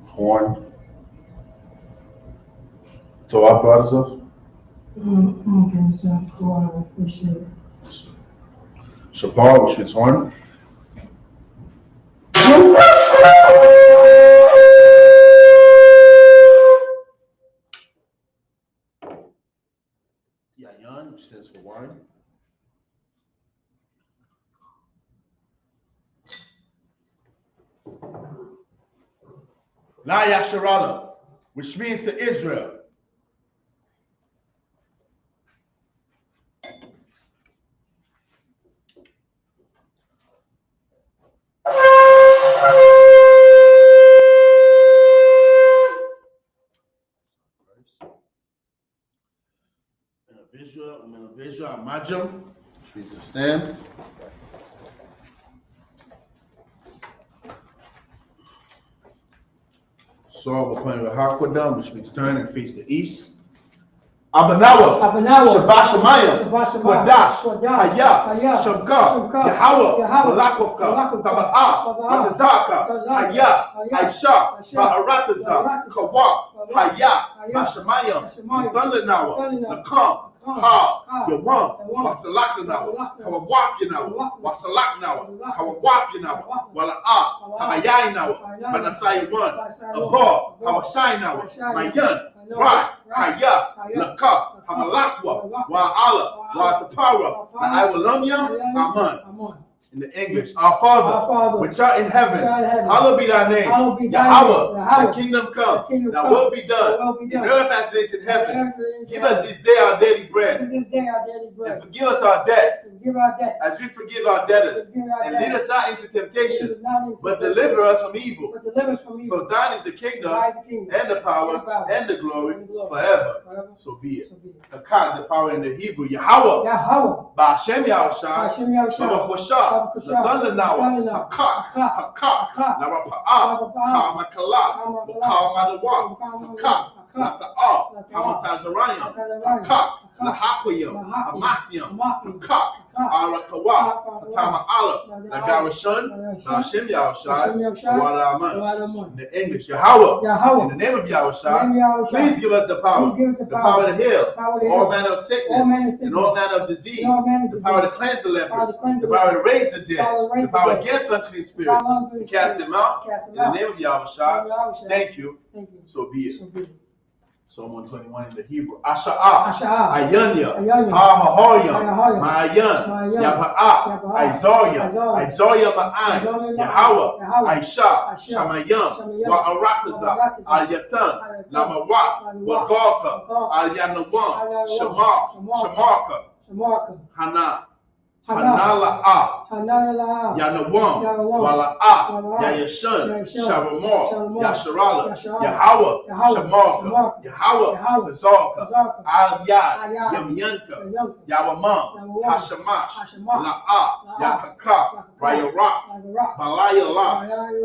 S1: Horn. Torah, brother.
S2: Okay, so I appreciate it.
S1: Shapar, which means horn. Yayan, which stands for wine. La Yasharala, which means to Israel. Visual, Majam, which means to stand. Saw upon your Hakwadam, which means turn and face the east. Abanawa, Shabbat Shemayim, Wadash, Haya, Shamka, Yahweh, Malakovka, Taba'ah, Matazaka, Haya, Aisha, Ba'arataza, Kawa, Haya, Bashamayim, Thundernawa, Nakam, Ha, Yawam, Wasalakanawa, Hawawafyanawa, Wasalaknawa, Hawawafyanawa, Wala'ah, Habayaynawa, Manasaya 1, Abba, Hawashaynawa, Mayan, Right, Haya, Laka, Hamalakwa, Wa'ala, Wa'atapara, I will love you, Aman. In the English, our Father, which art in heaven, hallowed be thy name. Yahweh, thy kingdom come, thy will be done, in earth as it is in heaven. Give us this day our daily bread, and forgive us our debts, as we forgive our debtors. And lead us not into temptation, but deliver us from evil. For thine is the kingdom, and the power, and the glory, forever. So be it. Akkad, the power in the Hebrew, Yahweh, Ba'ashem Yahushua, Ba'achoshah, the thunder now, Hakak, Narapa'ah, Ha'amakala, Buka'amadawa, Hakak, Lata'ah, Hamatazarayam, Hakak, Lahakwayam, Hamathiam, Hakak, Arakawa, Hatama'ala, Nagarashun, Ba'ashem Yahushua, Wa'alaman. In the English, Yahweh, in the name of Yahushua, please give us the power to heal all manner of sickness and all manner of disease, the power to cleanse the lepers, the power to raise the dead, the power against unclean spirits, to cast them out. In the name of Yahushua, thank you. So be it. Psalm 121 in the Hebrew. Asha'ah, Ayanya, Ha-ha-ha-yam, Ma'ayan, Yaba'ah, Isaiah Ma'an, Yahweh, Aisha, Shamayam, Wa'arataza, Al-Yatan, Lamawat, Wagaka, Al-Yanawam, Shamarka, Hana, Hanala'ah, Yanawam, Wala'ah, Yayashun, Sharamar, Yasharala, Yahweh, Shamarka, Yahweh, Hazalka, Al-Yad, Yamyanka, Yawamam, Hashamash, La'ah, Yakaka, Rayarak, Balayala,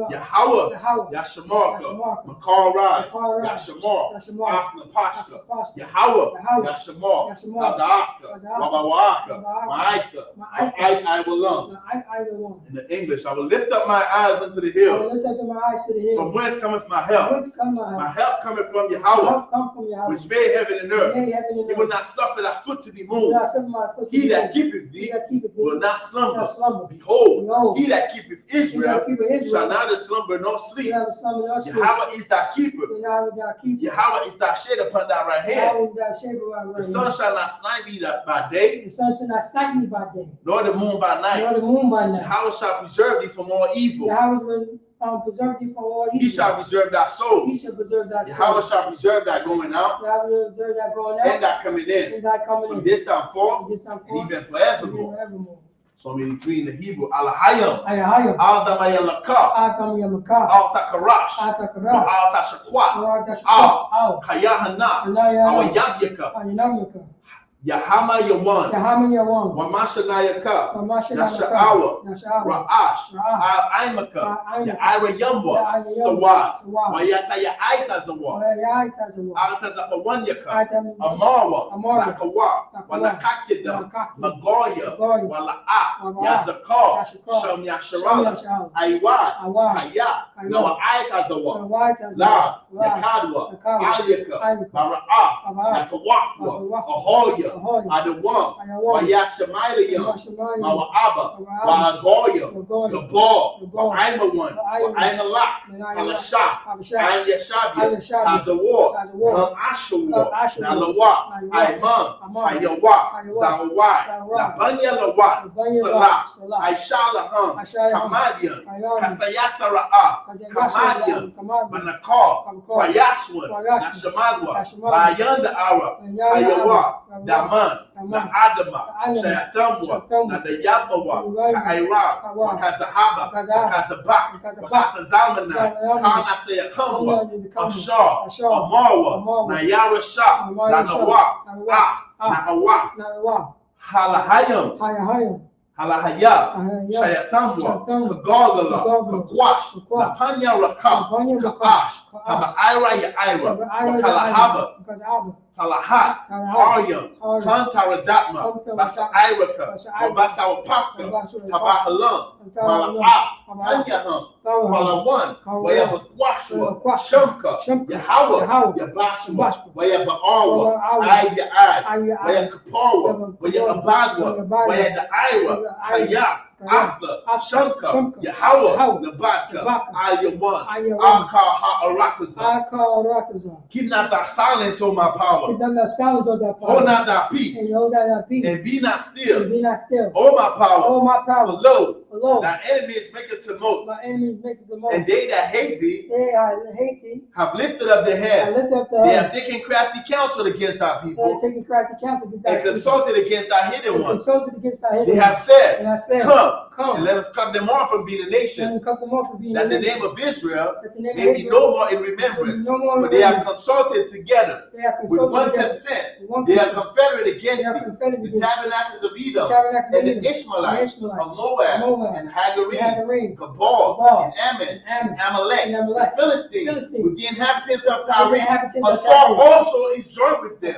S1: Yahweh, Yashamarka, Makarai, Yashamar, Afna Pashka, Yahweh, Yashamar, Nazarka, Wabawaka, Ma'aika, I will love. In the English, I will lift up my eyes unto the hills. From whence cometh my help? My help cometh from Yahweh, which made heaven and earth. He will not suffer thy foot to be moved. He that keepeth thee will not slumber. Behold, he that keepeth Israel shall neither slumber nor sleep. Yahweh is thy keeper. Yahweh is thy shade upon thy right hand. The sun shall not smite thee by day, nor the moon by night. Yahweh shall preserve thee from all evil. He shall preserve thy soul. Yahweh shall preserve thy going out and thy coming in from this time forth and even forevermore. Psalm 83 in the Hebrew, Alahayam, Al-Damayalaka, Al-Takarash, Al-Tashakwat, Al-Kayahana, Al-Yabyaka, Yahama Yawan,
S2: Yahama Yawan,
S1: Wamashanayaka,
S2: Wamashanayaka,
S1: Yasha'awa,
S2: Yasha'awa,
S1: Ra'ash,
S2: Ra'ash,
S1: Al-Aimaka,
S2: Al-Aimaka,
S1: Ya'ira Yamwa,
S2: Ya'ira Yamwa,
S1: Sawad,
S2: Sawad,
S1: Wayata Ya'aita Zawa,
S2: Yaitazawa,
S1: Altazapawanyaka,
S2: Aitazawa,
S1: Amawa,
S2: Amara,
S1: Nakawa,
S2: Nakawa,
S1: Walakakida,
S2: Walakakida,
S1: Magoya,
S2: Magoya,
S1: Wala'a,
S2: Wala'a,
S1: Yazakar,
S2: Yazakar,
S1: Sham Yasharala,
S2: Shamyashal,
S1: Aiwad,
S2: Awad,
S1: Kaya,
S2: Kaya,
S1: Nawa Aitazawa,
S2: Waitazawa,
S1: La,
S2: La,
S1: Yakadwa,
S2: Yakadwa,
S1: Aliyaka,
S2: Aliyaka,
S1: Bara'ah,
S2: Bara'ah,
S1: Yakawafwa,
S2: Yakawafwa,
S1: Ahoya,
S2: Ahoya,
S1: Adawam,
S2: Adawam,
S1: Wayashamaylayam,
S2: Yashamayim,
S1: Mawa'aba,
S2: Mawa'aba,
S1: Wa'agoya,
S2: Magoya,
S1: Gabal,
S2: Gabal,
S1: Wa'aimawan,
S2: Wa'aimawan,
S1: Wa'aimalak,
S2: Wa'aimalak,
S1: Halashah,
S2: Halashah,
S1: Aim Yashabia,
S2: Al-Yashabia,
S1: Hazawar,
S2: Hazawar,
S1: Ham Ashawar,
S2: Ashawar,
S1: Nalawa,
S2: Nalawa,
S1: Aiman,
S2: Amman,
S1: Hayawa,
S2: Hayawa,
S1: Zawai,
S2: Zawai,
S1: Labanya Lawa,
S2: Labanya
S1: Salah,
S2: Lawa, Salah,
S1: Aishalaham,
S2: Aisha'alaham,
S1: Kamadian,
S2: Kayam,
S1: Kasayasara'a,
S2: Kazayasa'alaham,
S1: Kamadian,
S2: Kamadian,
S1: Manakar,
S2: Kamkar,
S1: Wayashwan,
S2: Wayashwan,
S1: Nashamadwa,
S2: Nashamadwa,
S1: Bayanda Ara,
S2: Bayanda
S1: Hayawa,
S2: Ara,
S1: Daman,
S2: Daman,
S1: Na Adama,
S2: Adama,
S1: Shayatamwa,
S2: Shayatamwa,
S1: Na Dayabawa,
S2: Kaiwai,
S1: Kaira,
S2: Kawa,
S1: Wakazahaba,
S2: Wakazahaba,
S1: Wakazabak,
S2: Wakazabak,
S1: Wakazalmanai,
S2: Zalmanai,
S1: Kana Sayakamwa,
S2: Kamwa,
S1: Ashar,
S2: Ashar,
S1: Amarwa,
S2: Amarwa,
S1: Nayara Shah,
S2: Amaya Shah,
S1: Nanawa,
S2: Nanawa,
S1: Af, Nahawaf,
S2: Nanawa,
S1: Halahayam,
S2: Hayahayam,
S1: Halahaya,
S2: Hayahayam,
S1: Shayatamwa,
S2: Shayatamwa,
S1: Kagagala,
S2: Kagagala,
S1: Kakwash,
S2: Kakwash,
S1: Napanya Raka,
S2: Labanya Raka,
S1: Kaash,
S2: Kaash,
S1: Habaira Yaira,
S2: Tabaira
S1: Wakalahaba,
S2: Wakazahaba,
S1: Talahat,
S2: Talahat,
S1: Haryam,
S2: Haryam,
S1: Kantaradapma,
S2: Kantaradapma,
S1: Basa Iraka,
S2: Basa
S1: Wabasa Wapaka,
S2: Wabasa
S1: Tabahalam,
S2: Tabahalam,
S1: Mala'ah,
S2: Mala'ah,
S1: Tanyaham,
S2: Tabahalam,
S1: Palawan,
S2: Palawan,
S1: Wayabakwashua,
S2: Wayabakwashua,
S1: Shamka,
S2: Shamka,
S1: Yahawah,
S2: Yahawah,
S1: Yabashua,
S2: Yabashua,
S1: Wayaba'awa,
S2: Wayaba'awa,
S1: Ayyaad,
S2: Ayyaad,
S1: Wayakapawa, Wayabadwa, Wayadaira, Kaya, Atha, Shamka, Yahawah, Nabaka, Ayyaman, Akar Ha'aratazah. Keep not thy silence on my power. Hold not thy peace. And be not still. Hold my power. For lo, thy enemies make a tumult. And they that hate thee have lifted up their head. They have taken crafty counsel against thy people. And consulted against thy hidden ones. They have said, Come, and let us cut them off from being a nation. That the name of Israel may be no more in remembrance. For they have consulted together with one consent. They are confederate against thee. The tabernacles of Edom and the Ishmaelites of Moab and Hagarenes, Gabal and Ammon and Amalek, the Philistines with the inhabitants of Tyre. Assault also is joined with them.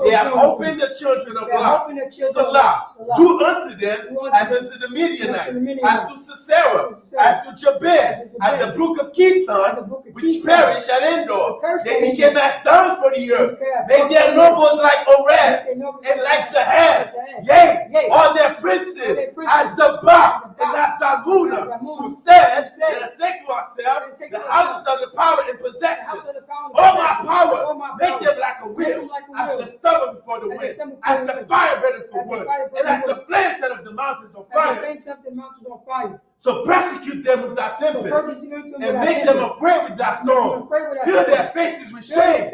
S1: They have opened the children of Lot. Salah, do unto them as unto the Midianites, as to Sisera, as to Jabin, at the brook of Kison, which perished at Endor. They became as dung for the earth. Make their nobles like Oreb and like Zahab. Yea, all their princes as Zabak and as Zalmunna, who said, let us take to ourselves the houses of the power in possession. All my power, make them like a wheel, as the stubble before the wind, as the fire burning for wood, and as the flames set of the mountains on fire. So persecute them with thy tempest, and make them afraid with thy storm. Fill their faces with shame,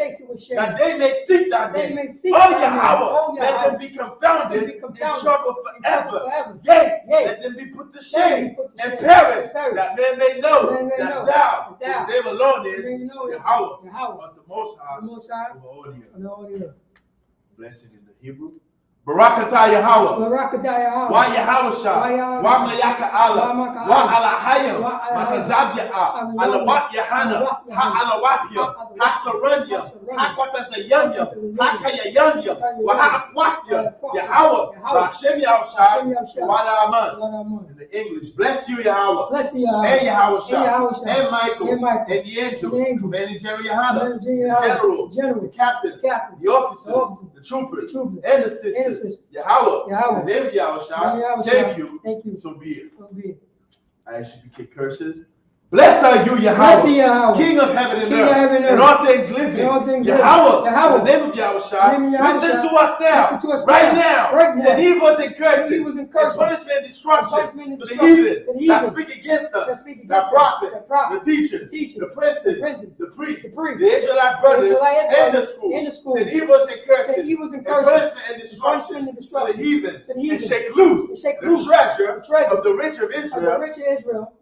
S1: that they may seek thy name. Oh Yahweh, let them be confounded in trouble forever. Yea, let them be put to shame and perish, that men may know that thou, whose name alone is Yahweh, of the Most High, over all the earth. Blessed in the Hebrew. Barakatah Yahweh. Wa Yahweh Shah. Wa Mayaka Allah. Wa Alahayim. Makazab Ya'ah. Alawat Yahana. Ha Alawatya. Ha Saranya. Ha Kwatasayanya. Ha Kayayanya. Wa Ha Akwatya. Yahweh. Hashem Yahushua. Wa Aman. In the English. Bless you, Yahweh. And Yahweh Shah. And Michael. And the angel. And Jerryahana. The general. The captain. The officers. The troopers. And the sisters. Yahweh, in the name of Yahweh, thank you. So be it. I.S.U.P.K curses. Blessed are you, Yahweh, King of heaven and earth, and all things living. Yahweh, in the name of Yahweh, listen to us now, right now. Send evils and curses, and punishment and destruction to the heathen that speak against us, the prophets, the teachers, the princes, the priests, the Israelite brothers, and the school. Send evils and curses, and punishment and destruction to the heathen, and shake loose the treasure of the rich of Israel.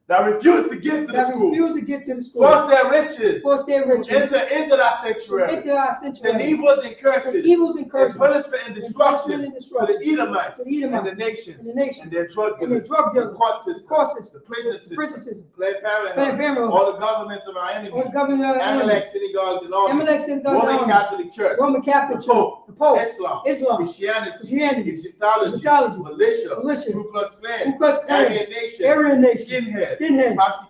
S1: that refuse to give to the
S2: that
S1: school,
S2: refuse to give to the school,
S1: force their riches,
S2: force their riches,
S1: to enter into that
S2: to
S1: sanctuary,
S2: enter our
S1: send
S2: sanctuary,
S1: evils and
S2: send
S1: curses,
S2: evils and
S1: and
S2: curses,
S1: punishment and
S2: and
S1: destruction
S2: punishment and
S1: to
S2: destruction
S1: the Edomites
S2: to the Edomites,
S1: and the nations,
S2: and the nations,
S1: and their drug
S2: and their
S1: dealers,
S2: drug
S1: the
S2: dealers,
S1: court
S2: the
S1: system,
S2: court system,
S1: the prison
S2: the prison
S1: system,
S2: system,
S1: Planned
S2: Planned
S1: Parenthood,
S2: Parenthood,
S1: all the governments of our
S2: all the
S1: enemies,
S2: government of our enemies,
S1: Amalek synagogues and all,
S2: Amalek synagogues and
S1: Roman
S2: army,
S1: Catholic Church,
S2: Roman Catholic
S1: the
S2: Church,
S1: Pope,
S2: the Pope,
S1: Islam,
S2: Islam,
S1: Christianity,
S2: Christianity,
S1: Egyptology,
S2: Egyptology,
S1: militia,
S2: militia,
S1: Ku Klux
S2: Ku
S1: Klan,
S2: Klux Klan,
S1: Aryan Nation,
S2: Aryan Nation,
S1: skinheads,
S2: skinheads,
S1: Posse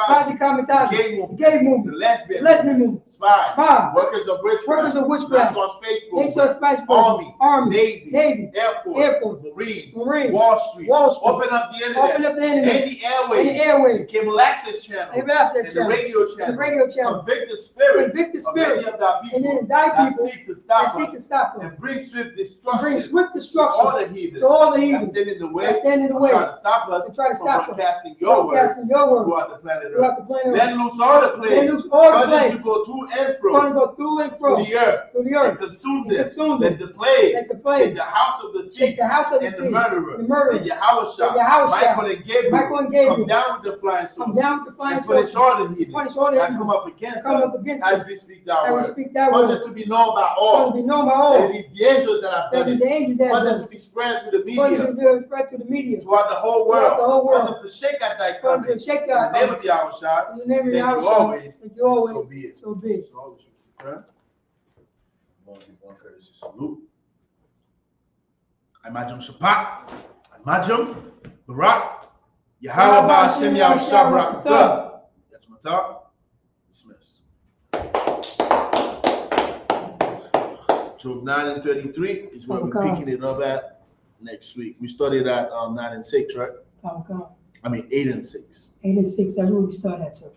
S2: Posse
S1: Kamatazi,
S2: Kamatazi,
S1: gay
S2: the
S1: movement,
S2: gay
S1: the
S2: movement,
S1: lesbian
S2: lesbian movement,
S1: spies,
S2: Spy,
S1: workers of witchcraft,
S2: workers of witchcraft,
S1: Nassau Space
S2: Nassau
S1: Program,
S2: Space Program,
S1: Army,
S2: Navy,
S1: Air Force,
S2: Air Force,
S1: Marines,
S2: Marines,
S1: Wall Street,
S2: Wall Street,
S1: open up the internet,
S2: open up the internet,
S1: and the airways,
S2: and the airways,
S1: cable access channels,
S2: cable access
S1: and the
S2: channels,
S1: radio
S2: and the
S1: channels,
S2: radio channels,
S1: convict the spirit,
S2: convict the
S1: of
S2: spirit,
S1: many of thy
S2: and
S1: people
S2: then thy
S1: that
S2: people
S1: seek to stop
S2: that seek to
S1: us,
S2: stop us,
S1: and bring swift
S2: and
S1: destruction
S2: bring swift
S1: to
S2: destruction
S1: all the heathens
S2: to all the
S1: that
S2: heathen
S1: stand in the way,
S2: that stand in the
S1: of
S2: way,
S1: trying to stop us
S2: and try to
S1: from
S2: stop us
S1: broadcasting your word
S2: broadcasting your word
S1: throughout the planet
S2: throughout
S1: Earth.
S2: the planet
S1: Let
S2: Earth.
S1: loose all the
S2: Let
S1: plagues,
S2: loose all the
S1: cause them
S2: plagues,
S1: to go to and
S2: going to
S1: fro
S2: go through and fro
S1: through the earth,
S2: through the
S1: and
S2: earth,
S1: consume
S2: and
S1: them.
S2: consume
S1: Let
S2: them.
S1: the plagues
S2: Let the plagues
S1: shake the house of the
S2: shake
S1: thief
S2: the house of the
S1: and the
S2: thief,
S1: murderer,
S2: and the murderer,
S1: and Yahweh, Michael and Gabriel,
S2: Michael and Gabriel,
S1: come down with the flying
S2: come
S1: swords,
S2: down with the flying
S1: and punish
S2: swords,
S1: all the heathen
S2: punish all the
S1: that
S2: heathen
S1: come up
S2: that
S1: against
S2: come
S1: us
S2: up against
S1: as
S2: us,
S1: we speak thy
S2: and we
S1: word.
S2: speak thy
S1: Cause
S2: word.
S1: it to be known by
S2: Let
S1: all
S2: it be known by
S1: that
S2: all
S1: it is the angels that have
S2: that
S1: done
S2: is the
S1: it.
S2: angels that
S1: Cause
S2: done
S1: it to
S2: it.
S1: be spread through the
S2: Cause it
S1: media,
S2: to be spread through the media,
S1: throughout the whole
S2: throughout the whole
S1: world.
S2: world.
S1: Cause it to shake at thy
S2: Cause
S1: coming.
S2: to shake
S1: In the
S2: our
S1: name of Yahweh,
S2: in the name of
S1: thank you
S2: Yahweh,
S1: always.
S2: thank you always,
S1: So be it.
S2: so be it.
S1: So always, okay? I'm going to give one courtesy salute. I.S.U.P.K, I.S.U.P.K, Barak, Yahweh Ba'ashem Yahushua Barakatah. That's my talk. Dismissed. Job 9 and 33 is where we're picking it up at next week. We started at 9 and 6, right?
S2: Come.
S1: I mean 8 and 6.
S2: 8 and 6, that's where we start at, sir.